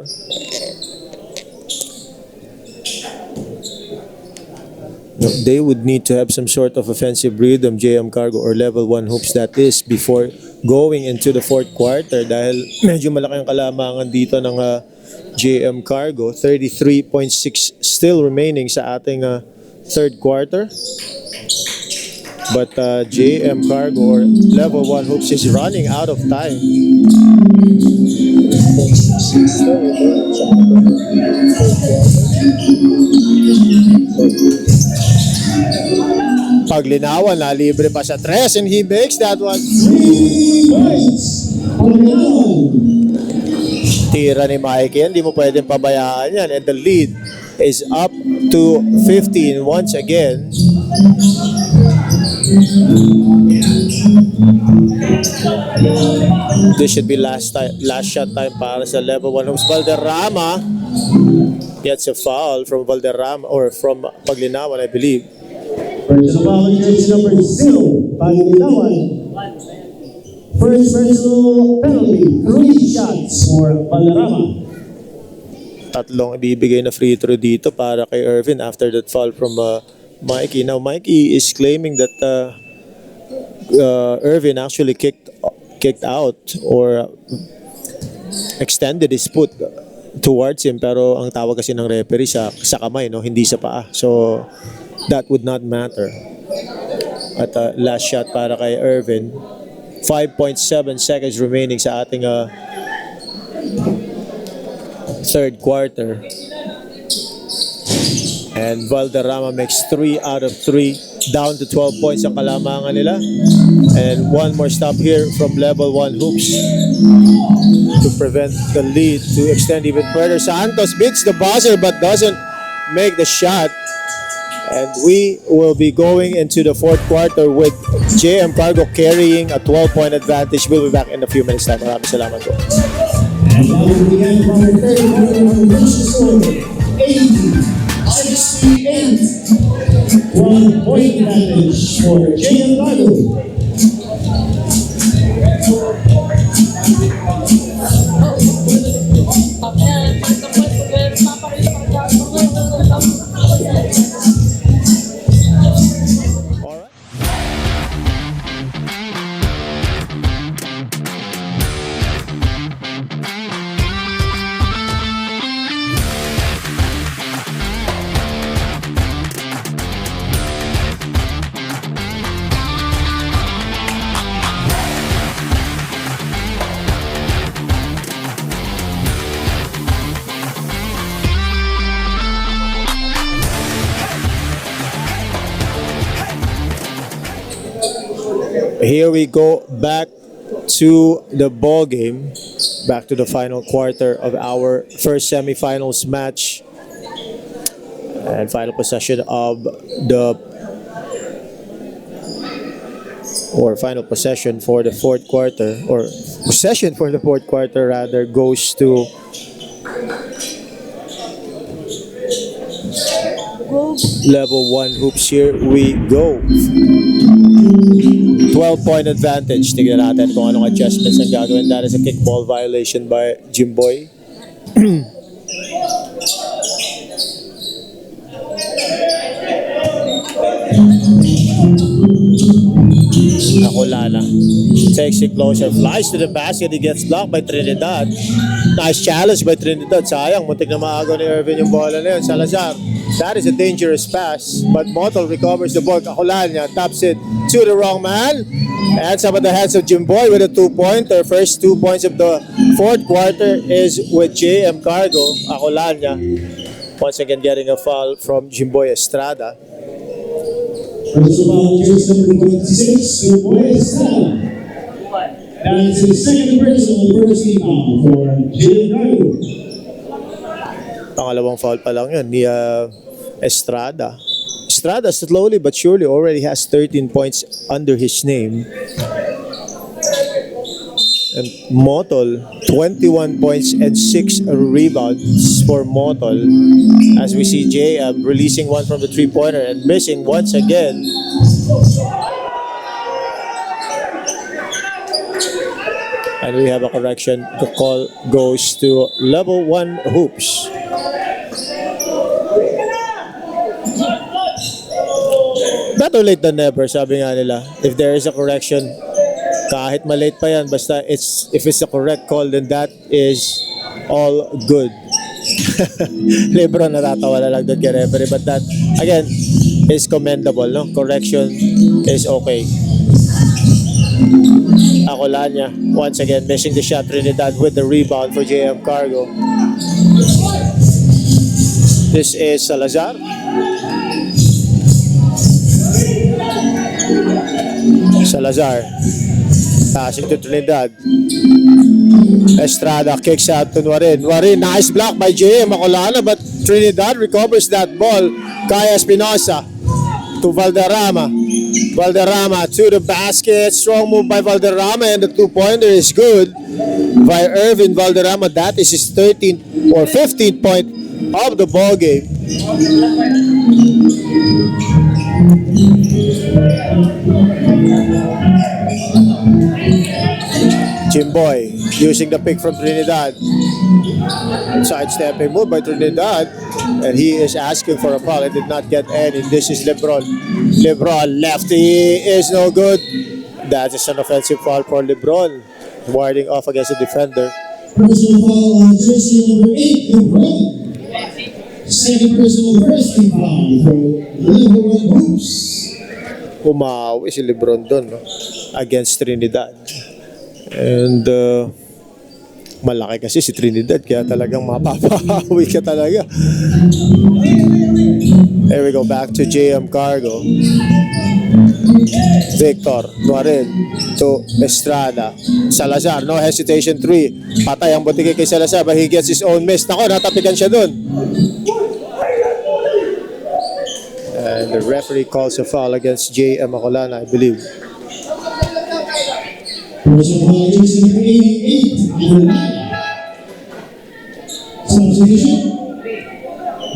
No, they would need to have some sort of offensive rhythm, JM Cargo, or level 1 hoops that is, before going into the fourth quarter dahil medyo malaki ang kalamangan dito ng JM Cargo. 33.6 still remaining sa ating third quarter. But JM Cargo or level 1 hoops is running out of time. Paglinawan, na libre pa sa 3 and he makes that one. 3 points. Paglinawan. Tira ni Mikey, hindi mo pwedeng pabayaan yan. And the lead is up to 15 once again. This should be last shot time para sa level 1 hoops. Valderrama gets a foul from Valderrama or from Paglinawan, I believe. Personal foul, jersey number 0, Paglinawan. First personal penalty, 3 shots for Valderrama. Tatlong ibibigay na free throw dito para kay Irvin after that foul from Mikey. Now, Mikey is claiming that Irvin actually kicked out or extended his foot towards him, pero ang tawag kasi ng referee sa kamay, no, hindi sa paa. So that would not matter. At last shot para kay Irvin. 5.7 seconds remaining sa ating third quarter. And Valderrama makes 3 out of 3, down to 12 points ang kalamangan nila. And one more stop here from level 1 hoops to prevent the lead to extend even further. Santos beats the buzzer but doesn't make the shot. And we will be going into the fourth quarter with JM Cargo carrying a 12-point advantage. We'll be back in a few minutes time. Maraming salamat po. And now we begin from the third quarter on the score. 80-68. 1-point advantage for JM Cargo. Here we go back to the ball game, back to the final quarter of our first semifinals match and final possession of final possession for the fourth quarter, or possession for the fourth quarter rather, goes to level 1 hoops. Here we go. 12-point advantage. Tignan natin kung anong adjustments ang gagawin. That is a kickball violation by Jimboy. Nakulala. Takes it closer. Flies to the basket. He gets blocked by Trinidad. Nice challenge by Trinidad. Sayang. Muntik na maago ni Irvin yung bola na yun. Salazar. That is a dangerous pass. But Motol recovers the ball. Kakulanya taps it to the wrong man. And some of the hands of Jimboy with a 2-pointer. First 2 points of the fourth quarter is with JM Cargo. Kakulanya once again getting a foul from Jimboy Estrada. First of all, jersey number 26, Jimboy Estrada. That's the second personal first rebound for JM Cargo. Pangalawang foul pa lang yun ni Estrada. Estrada slowly but surely already has 13 points under his name. And Motol, 21 points and 6 rebounds for Motol. As we see JM releasing one from the three-pointer and missing once again. And we have a correction. The call goes to level 1 hoops. Better late than never, sabi nga nila. If there is a correction, kahit malate pa yan, basta if it's a correct call, then that is all good. Lebron natatawa na lang doon kay referee, but that, again, is commendable, no? Correction is okay. Acolania, once again, missing the shot. Trinidad with the rebound for JM Cargo. This is Salazar. Salazar. Passing to Trinidad. Estrada kicks out to Nuarin. Nuarin, nice block by JM Macolana, but Trinidad recovers that ball. Kaya Espinosa to Valderrama. Valderrama to the basket. Strong move by Valderrama, and the two-pointer is good by Irvin Valderrama. That is his 13th or 15th point of the ball game. Jimboy using the pick from Trinidad. Sidestepping move by Trinidad, and he is asking for a foul. He did not get any. This is LeBron. LeBron lefty is no good. That is an offensive foul for LeBron, warding off against the defender. Personal foul on jersey number 8, LeBron. Second personal first team foul for level 1 hoops. Umawi si LeBron doon, no? Against Trinidad. And malaki kasi si Trinidad, kaya talagang mapapahawi ka talaga. Here we go back to JM Cargo. Victor Nuarin to Estrada. Salazar, no hesitation 3. Patay ang butiki kay Salazar, but he gets his own miss. Nako, natapikan siya dun. And the referee calls a foul against JM Macolana, I believe. Personal foul jersey number 88, number 9. Substitution.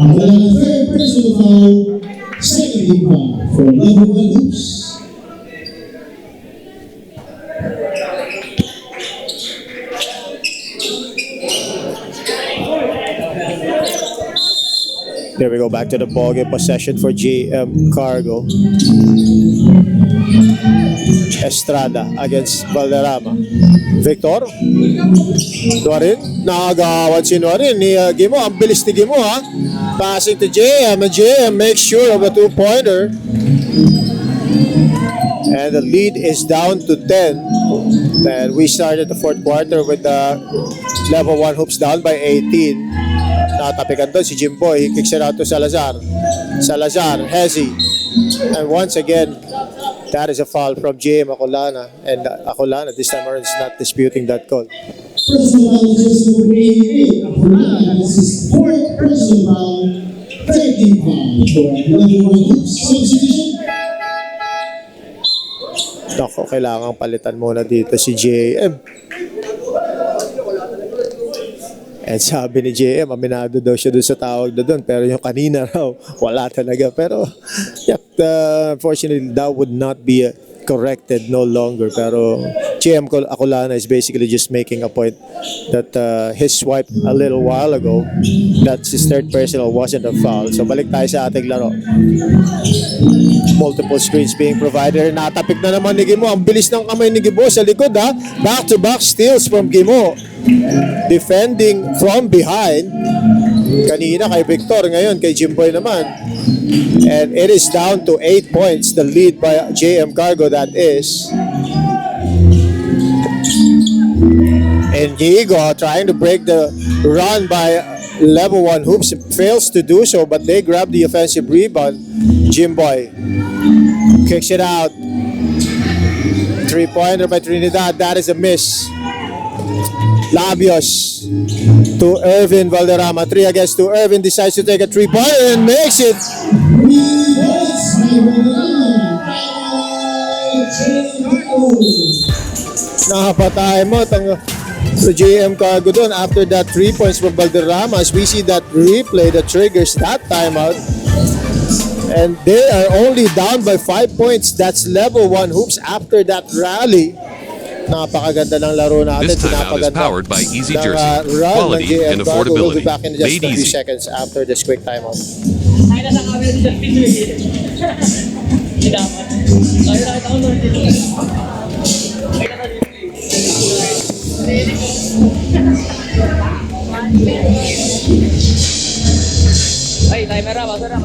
Macolana third personal foul, second team foul for level 1 hoops. There we go, back to the ballgame possession for JM Cargo. Estrada against Valderrama. Victor Nuarin, nakagawan si Nuarin ni Gimo. Ang bilis ni Gimo, ha. Passing to JM, and JM makes sure of a two-pointer, and the lead is down to 10. And we started the fourth quarter with the level 1 hoops down by 18. Natapikan doon si Jimboy. He kicks it out to Salazar. Salazar, Hezi. And once again, that is a foul from J.M. Acolana. And Acolana this time around is not disputing that call. Personal foul jersey number 88, Acolana. This is fourth personal foul, 13 foul for level 1 hoops. Substitution. Nako, kailangan palitan muna dito si J.M. And sabi ni JM, aminado daw siya doon sa tawag na doon. Pero yung kanina raw, wala talaga. Pero, yep, unfortunately, that would not be corrected no longer. Pero JM Acolana is basically just making a point that his swipe a little while ago, that's his third personal, wasn't a foul. So balik tayo sa ating laro. Multiple screens being provided. Natapik na naman ni Gimo. Ang bilis ng kamay ni Gimo sa likod, ha. Back-to-back steals from Gimo. Defending from behind. Kanina kay Victor, ngayon kay Jimboy naman. And it is down to 8 points. The lead by JM Cargo, that is. And Diego trying to break the run by level 1 hoops, fails to do so, but they grab the offensive rebound. Jimboy kicks it out. 3-pointer by Trinidad. That is a miss. Labios to Irvin Valderrama. 3 against 2. Irvin decides to take a 3-pointer and makes it. Nakapatay mo sa JM Cargo doon after that 3 points from Valderrama. As we see that replay that triggers that timeout. And they are only down by 5 points. That's level 1 hoops after that rally. Napakaganda ng laro natin. This timeout is powered by Easy Jersey. Quality and affordability. We'll be back in just Made a few easy. seconds after this quick timeout. Ay, nasa camera si Justin Luis. Hindi dapat. Ay, nakita ko nun. Ay, nasa ay, timer na. Basta na.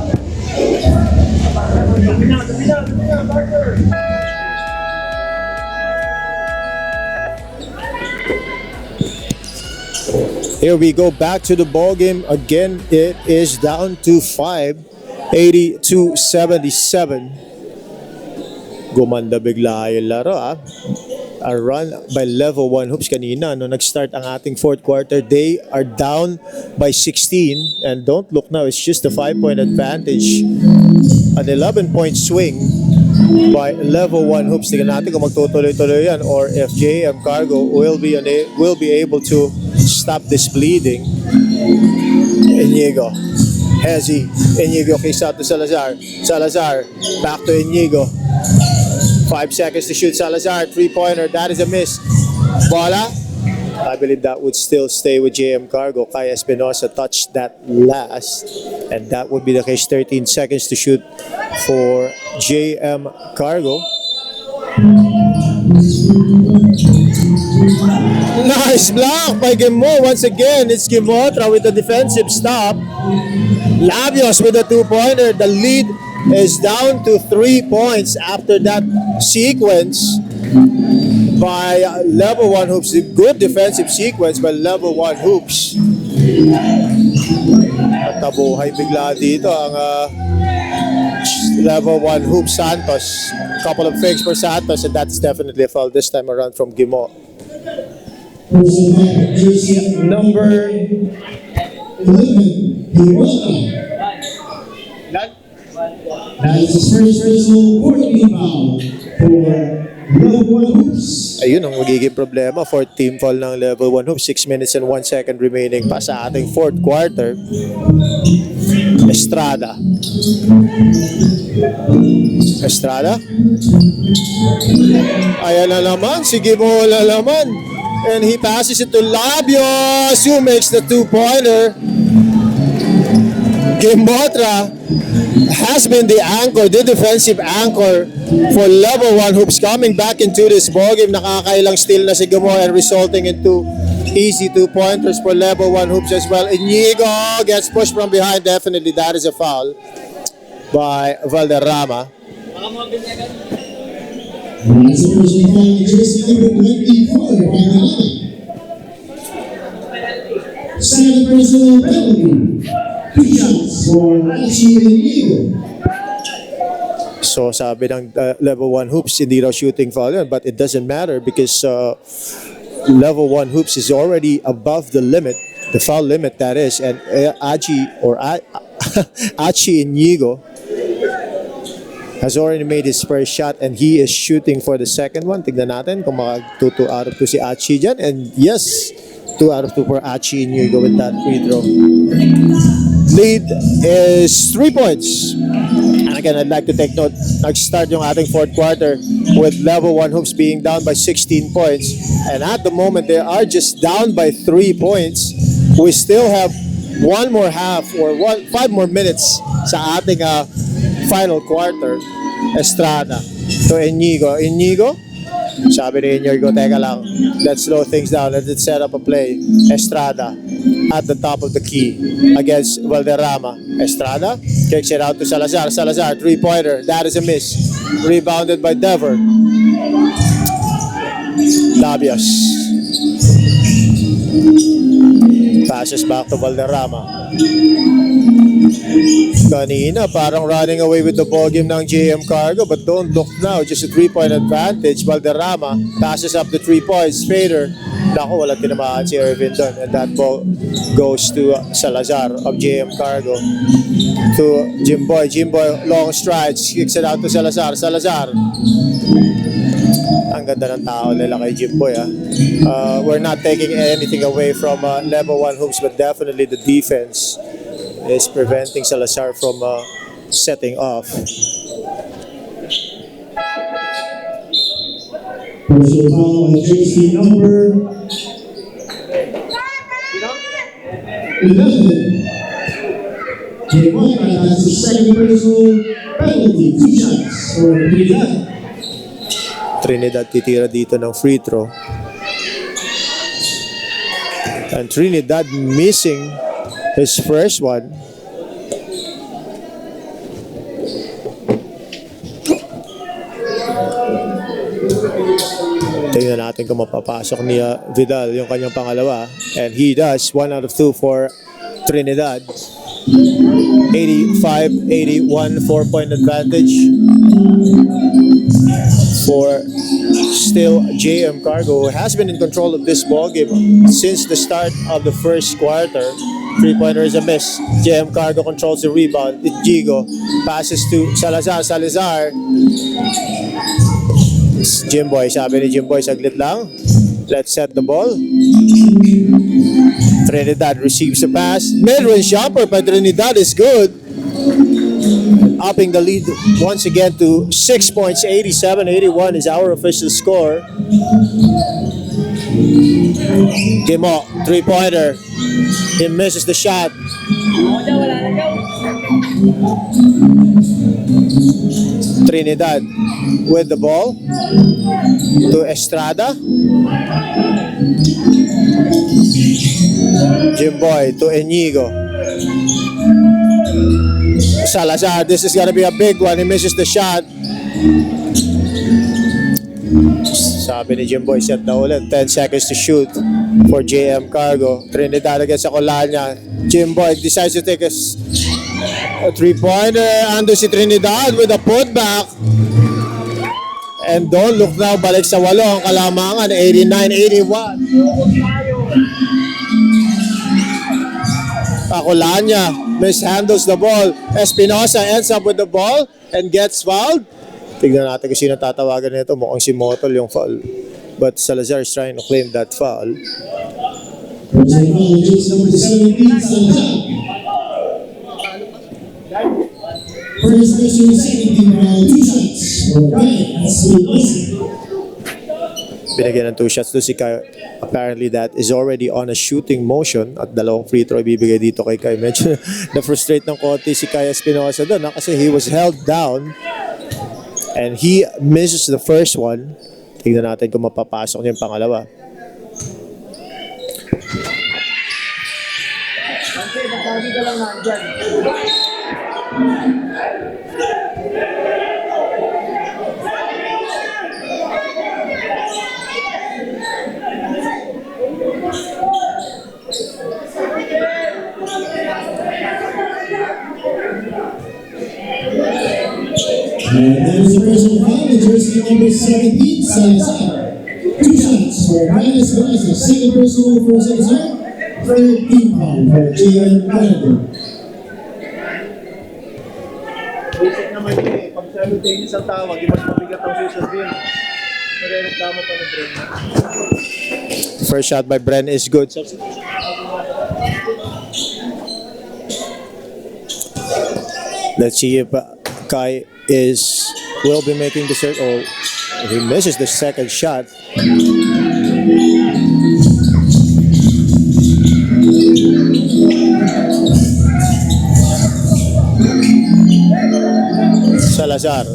Here we go back to the ball game again. It is down to 5, 82-77. Gumanda bigla yung laro A run by level 1 hoops kanina. No, nag-start ang ating fourth quarter. They are down by 16. And don't look now, it's just a 5-point advantage. An 11-point swing by level 1 hoops. Tingnan natin kung magtutuloy-tuloy yan or if JM Cargo will be able to stop this bleeding. Inigo. Hezi. Inigo kay Sato Salazar. Salazar. Back to Inigo. 5 seconds to shoot. Salazar. 3-pointer. That is a miss. Bola. I believe that would still stay with JM Cargo. Kai Espinosa touched that last. And that would be the case. 13 seconds to shoot for JM Cargo. Nice block by Gimo. Once again, it's Gimotra with the defensive stop. Labios with a 2-pointer. The lead is down to 3 points after that sequence by level 1 hoops. Good defensive sequence by level 1 hoops. At tabuhay bigla dito ang level 1 hoops Santos. Couple of fakes for Santos, and that's definitely a foul this time around from Gimo. Jersey Number 11, Hiroka. That is his first personal 14 foul for level 1 hoops. Ayun ang magiging problema for team foul ng level 1 hoops. 6 minutes and 1 second remaining pa sa ating fourth quarter. Estrada. Ayan na naman, sige mo na naman. And he passes it to Labios, who makes the 2-pointer. Gimotra has been the anchor, the defensive anchor for level 1 hoops coming back into this ballgame. Nakakailang steal na si Gimo and resulting into easy 2-pointers for level 1 hoops as well. Inigo gets pushed from behind. Definitely that is a foul by Valderrama. That's a personal foul, jersey number 24, Valderrama. Second personal penalty. 2 shots for Archie Inigo. So sabi ng level 1 hoops, hindi raw shooting foul yun, but it doesn't matter because level 1 hoops is already above the limit, the foul limit that is, and Archie Inigo has already made his first shot and he is shooting for the second one. Tignan natin kung makag-2 out of 2 si Archie dyan, and yes, 2 out of 2 for Archie Inigo with that free throw. Lead is 3 points. And again, I'd like to take note, nag-start yung ating fourth quarter with level 1 hoops being down by 16 points. And at the moment, they are just down by 3 points. We still have 1 more half or 5 more minutes sa ating final quarter. Estrada to Inigo. Inigo? Sabi ni Inigo, teka lang, let's slow things down. Let's set up a play. Estrada at the top of the key against Valderrama. Estrada kicks it out to Salazar. Salazar, 3-pointer. That is a miss. Rebounded by Dever. Labios. Passes back to Valderrama. Kanina, parang running away with the ballgame ng JM Cargo, but don't look now. Just a 3-point advantage. Valderrama passes up the 3 points. Fader. Naku, walang tinamaan si Irvin doon. And that ball goes to Salazar of JM Cargo. To Jimboy. Jimboy, long strides. Kicks it out to Salazar. Salazar. Ang ganda ng tao nila kay Jimboy. We're not taking anything away from level 1 hoops, but definitely the defense is preventing Salazar from setting off. Personal foul on jersey number 11. Hiroka, that's the second personal penalty. 2 shots for Trinidad. Trinidad titira dito ng free throw. And Trinidad missing his first one. Tingnan natin kung mapapasok ni Vidal yung kanyang pangalawa. And he does. 1 out of 2 for Trinidad. 85-81, 4-point advantage. for still JM Cargo, who has been in control of this ballgame since the start of the first quarter. Three-pointer is a miss. JM Cargo controls the rebound. Jigo passes to Salazar. Salazar. Jimboy, sabi ni Jimboy, saglit lang. Let's set the ball. Trinidad receives the pass. Mid-range jumper by Trinidad is good. Upping the lead once again to 6 points. 87-81 is our official score. Gimo, three-pointer. He misses the shot. Trinidad with the ball to Estrada. Jimboy to Enigo. Salazar, this is gonna be a big one. He misses the shot. Sabi ni Jimboy, set na ulit. 10 seconds to shoot for JM Cargo. Trinidad against Acolania. Jimboy decides to take a three-pointer. Ando si Trinidad with a putback. And don't look now, balik sa 8 ang kalamangan. 89-81. Acolania mishandles the ball. Espinosa ends up with the ball and gets fouled. Tignan natin kung sino tatawagan nito. Mukhang si Motol yung foul. But Salazar is trying to claim that foul. Personal foul against number 17, Salazar. First person, second team foul, 2 shots for Brian Espinosa. Binigyan ng 2 shots to si Kai. Apparently that is already on a shooting motion at 2 free throw ibibigay dito kay Kai. Medyo na-frustrate ng konti si Kai Espinosa doon kasi he was held down and he misses the first one. Tignan natin kung mapapasok niya yung pangalawa. And that is the personal foul, jersey number 17, Salazar. 2 shots for Brian Espinosa, second personal for Salazar, third team foul for JM Cargo. Basic naman yun eh. Pag simultaneous ang tawag, mas mabigat ang susunod. Nare-reklamo pa ng Bren. First shot by Bren is good. Let's see if Kai will be making the third. Oh, he misses the second shot. Salazar.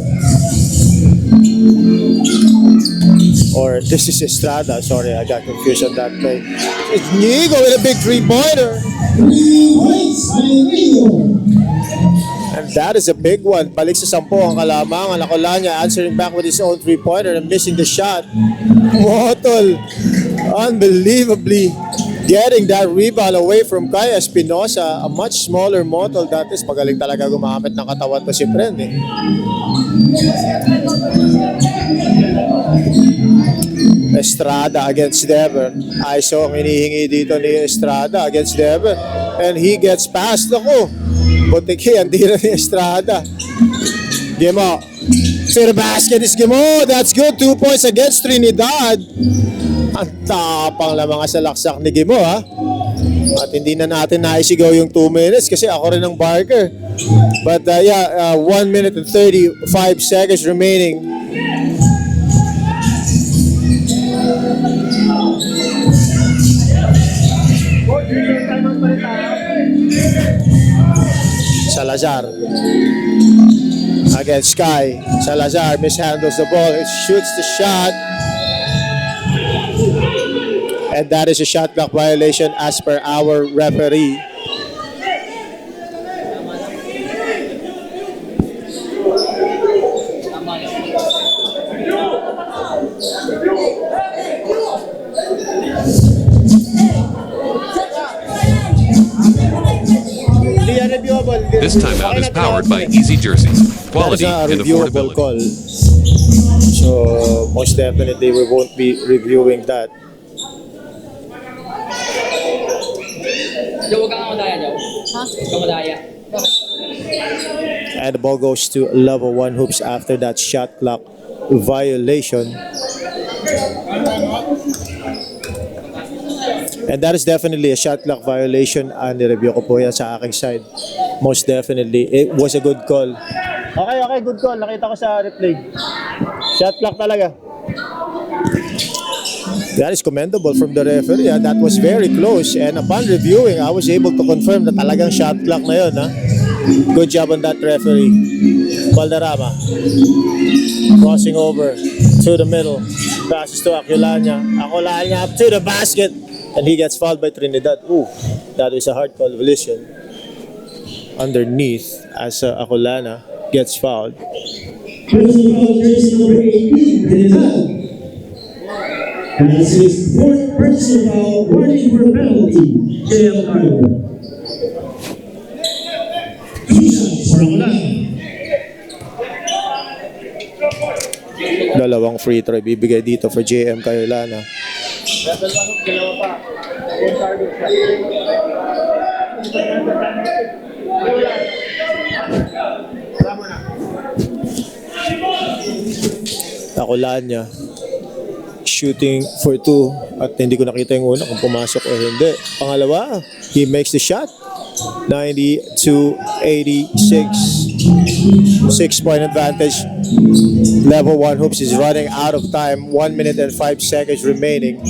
Or this is Estrada. Sorry, I got confused on that play. It's Nigo with a big three-pointer. 3 points by Rio. And that is a big one. Balik sa 10 ang kalamangan. Acolania answering back with his own three-pointer and missing the shot. Motol, unbelievably getting that rebound away from Kai Espinosa. A much smaller Motol. That is magaling talaga gumamit ng katawan to si Bren eh. Estrada against Devon. ISO ang hinihingi dito ni Estrada against Devon. And he gets past. Ako, Botiki, ang tira ni Estrada. Gimo. To the basket is Gimo. That's good. 2 points against Trinidad. Ang tapang lang mga salaksak ni Gimo ha. At hindi na natin naisigaw yung 2 minutes kasi ako rin ang barker. But 1 minute and 35 seconds remaining. Salazar against Sky. Salazar mishandles the ball. It shoots the shot. And that is a shot clock violation as per our referee. This timeout is powered by Easy Jerseys. That is Quality a and reviewable affordability. call. So most definitely we won't be reviewing that. Joe, huwag kang kamadaya, Joe. Ha? Kamadaya. And the ball goes to level 1 hoops after that shot clock violation. And that is definitely a shot clock violation. Nireview ko po yan sa aking side. Most definitely. It was a good call. Okay, good call. Nakita ko sa replay. Shot clock talaga. That is commendable from the referee. That was very close. And upon reviewing, I was able to confirm na talagang shot clock na yun. Good job on that referee. Valderrama. Crossing over to the middle. Passes to Aculana. Aculana up to the basket. And he gets fouled by Trinidad. Ooh, that is a hard call collision. Underneath as Aculana gets fouled. Personal foul, jersey number 18, Trinidad. That's his fourth personal foul, warning for penalty, JM Cargo. 2 shots for Aculana. Dalawang free throw bibigay dito for JM Carolina. Aculana shooting for 2 at hindi ko nakita yung una kung pumasok o hindi. Pangalawa, he makes the shot. 90-86. 6-point advantage. Level 1 hoops is running out of time. 1 minute and 5 seconds remaining.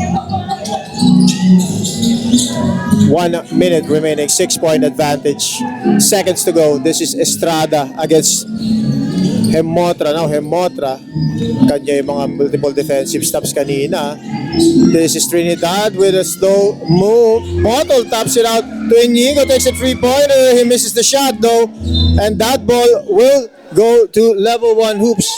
1 minute remaining. 6-point advantage. Seconds to go. This is Estrada against Hemotra. Now Hemotra, kanya yung mga multiple defensive stops kanina. This is Trinidad with a slow move. Bottle taps it out to Inigo, takes a 3-pointer. He misses the shot though. And that ball will go to level 1 hoops.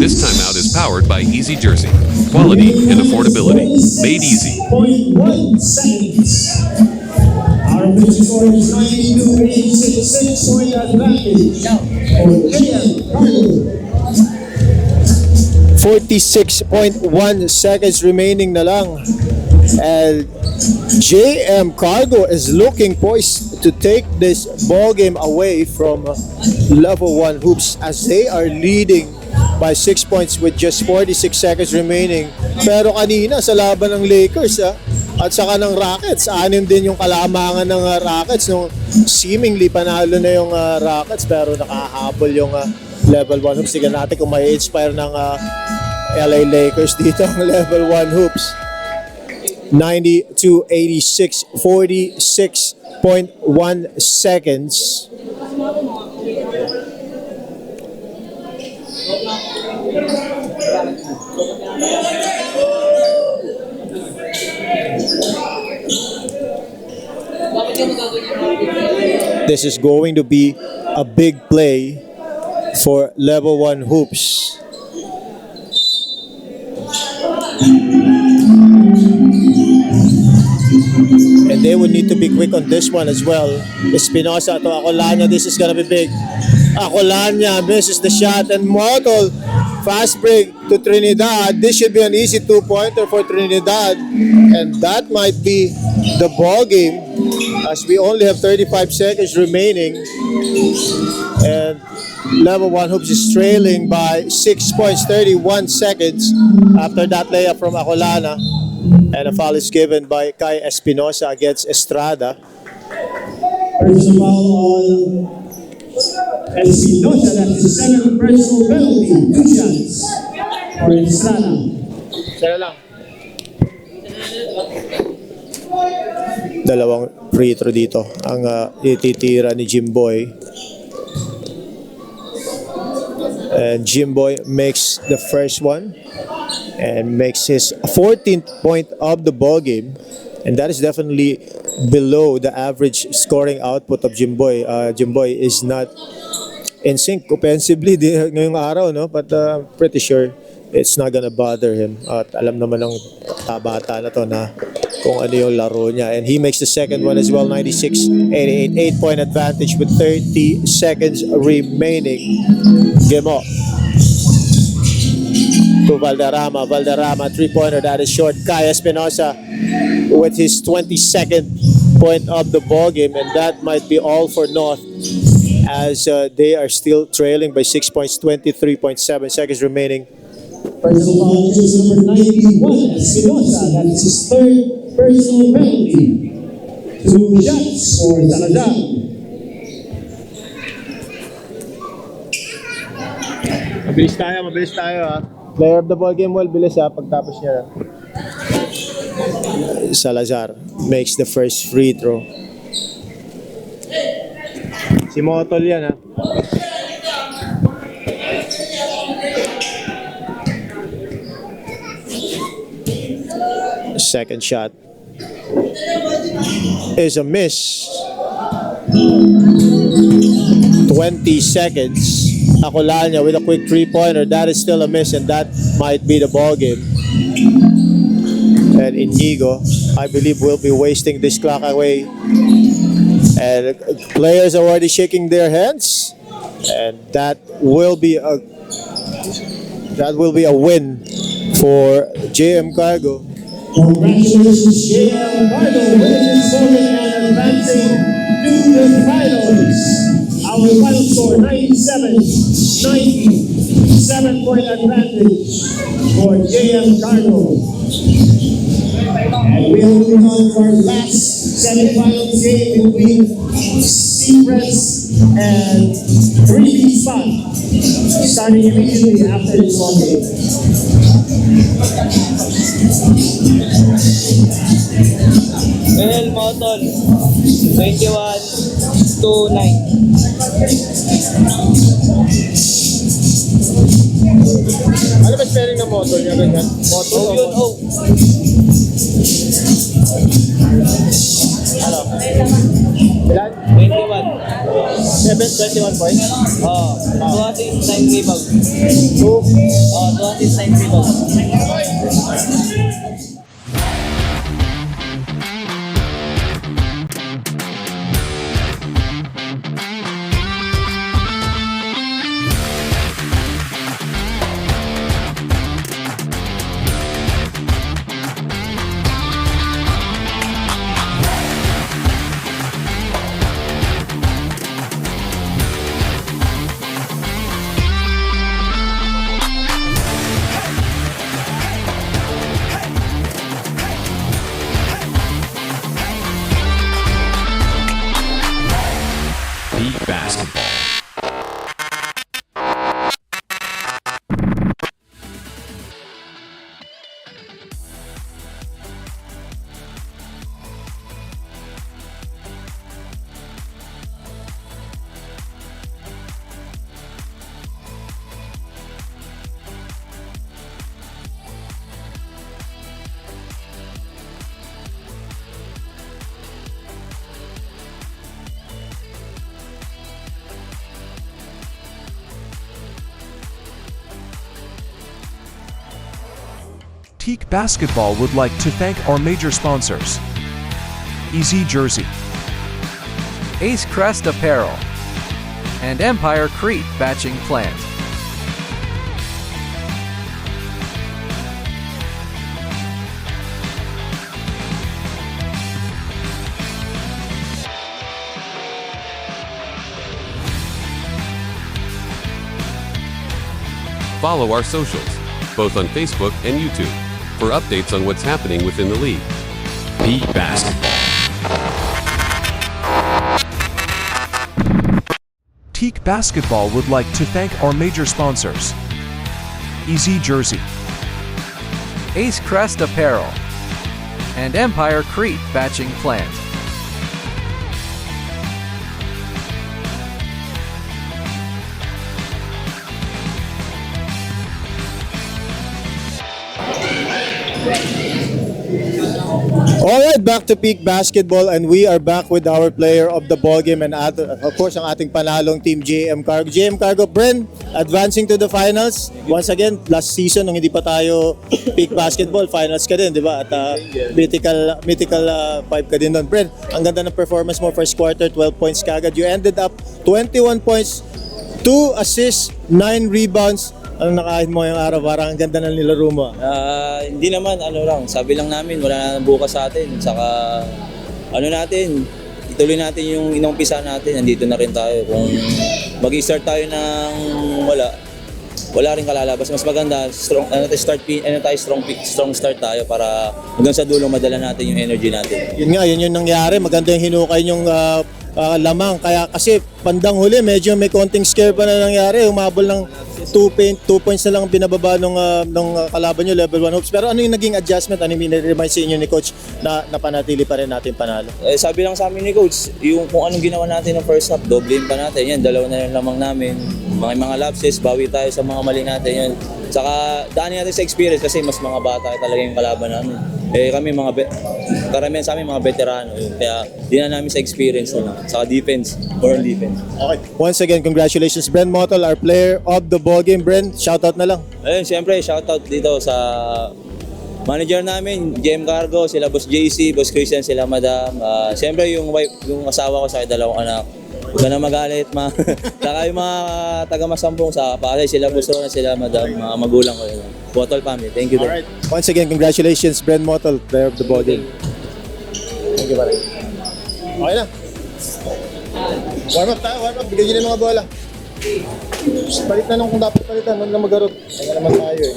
This timeout is powered by Easy Jersey. Quality and affordability. Made easy. 0.1 seconds. Our official score is 92-86, 6-point advantage for JM Cargo. 46.1 seconds remaining na lang. And JM Cargo is looking poised to take this ball game away from level 1 hoops as they are leading by 6 points with just 46 seconds remaining. Pero kanina sa laban ng Lakers at saka ng Rockets, 6 din yung kalamangan ng Rockets nung seemingly panalo na yung Rockets pero nakahabol yung level 1 hoops. Tignan natin kung may inspire ng LA Lakers dito ang level 1 hoops. 90-86, 46.1 seconds. This is going to be a big play for level 1 hoops. And they would need to be quick on this one as well. Espinosa to Aculana, this is gonna be big. Aculana misses the shot and Motol fast break to Trinidad. This should be an easy 2-pointer for Trinidad. And that might be the ball game as we only have 35 seconds remaining. And level 1 hoops is trailing by 6 points, 31 seconds after that layup from Aculana. And a foul is given by Kai Espinosa against Estrada. Personal foul on Espinosa. That's the second personal penalty. 2 shots for Estrada. Sira lang. Dalawang free throw dito ang ititira ni Jimboy. And Jimboy makes the first one and makes his 14th point of the ball game, and that is definitely below the average scoring output of Jimboy. Jimboy is not in sync offensively ngayong araw, no? But pretty sure it's not gonna bother him. At alam naman ng bata na to na kung ano yung laro niya. And he makes the second one as well, 96-88. 8-point advantage with 30 seconds remaining. Game up. To Valderrama. Valderrama, 3-pointer. That is short. Kai Espinosa with his 22nd point of the ball game. And that might be all for North as they are still trailing by 6 points, 23.7 seconds remaining. Personal foul, jersey number 91, Espinosa. That's his third personal penalty. 2 shots for Salazar. Mabilis tayo ha. Player of the ball game, well, bilis ha, pagtapos niya. Salazar makes the first free throw. Si Motol yan ha. Second shot is a miss. 20 seconds. Acolania with a quick 3-pointer. That is still a miss, and that might be the ball game. And Inigo, I believe, will be wasting this clock away. And players are already shaking their hands, and that will be a win for JM Cargo. Congratulations, JM Cargo, winning this tournament and advancing to the finals. Our final score, 97-90, 7-point advantage for JM Cargo. And we'll move on to our last semifinals game between Seacrest and 3B Spot, starting immediately after this ball game. Well, Motol, 21-9. Ano ba spelling ng motor niya ganyan? Motor Oh, yun, oh. Ano? Ilan? 21. 21 points? Oh, 2 assists, 9 rebounds. 2. Oh, 2 assists, 9 rebounds. Peak Basketball. Teak Basketball would like to thank our major sponsors: Easy Jersey, Ace Crest Apparel, and Empire Crete Batching Plant. Follow our socials, both on Facebook and YouTube, for updates on what's happening within the league. Peak Basketball. Teak Basketball would like to thank our major sponsors: Easy Jersey, Ace Crest Apparel, and Empire Crete Batching Plant. Alright, back to Peak Basketball, and we are back with our player of the ball game and of course ang ating panalong team JM Cargo. JM Cargo, Bren, advancing to the finals. Once again, last season nung hindi pa tayo Peak Basketball, finals ka din, di ba? At mythical 5 ka din doon. Bren, ang ganda ng performance mo first quarter, 12 points kagad. You ended up 21 points, 2 assists, 9 rebounds. Ano nakain mo yung araw? Parang ang ganda ng nilaro mo. Hindi naman, sabi lang namin, wala na bukas sa atin. Saka, ituloy natin yung inumpisa natin, nandito na rin tayo. Kung mag-start tayo ng wala rin kalalabas. Mas maganda, strong start tayo para hanggang sa dulo madala natin yung energy natin. Yun nga, yun yung nangyari. Maganda yung hinukay yung lamang. Kaya kasi bandang huli, medyo may konting scare pa na nangyari. Umabol ng 2 points na lang binababa nung kalaban nyo, level 1 hoops. Pero ano yung naging adjustment? Ano yung remind sa inyo ni Coach na napanatili pa rin natin panalo? Sabi lang sa amin ni Coach, yung kung anong ginawa natin ng first half, doblein pa natin. Yan, dalawa na yung lamang namin. Mga lapses, bawi tayo sa mga mali natin. Yan. Saka daanin natin sa experience kasi mas mga bata talaga yung kalaban namin. Kami karamihan sa amin mga veterano. Yun. Kaya di na namin sa experience na lang. Saka defense, more on defense. Okay. Once again, congratulations, Bren Motol, our player of the ball game. Bren, shoutout na lang. Ayun, siyempre, shoutout dito sa manager namin, JM Cargo, sila Boss JC, Boss Christian, sila Madam. Siyempre, yung asawa ko sa dalawang anak. Huwag ka na magalit, Saka yung mga taga-Masambong sa Pasay, sila Boss Rona, sila Madam, mga magulang ko. Motol family, thank you. Alright. Once again, congratulations, Bren Motol, player of the ball game. Thank you, pare. Okay na. Warm up tayo, warm up. Bigyan nyo na yung mga bola. Palit na nung kung dapat palitan, huwag na mag-arot. Kaya naman tayo eh.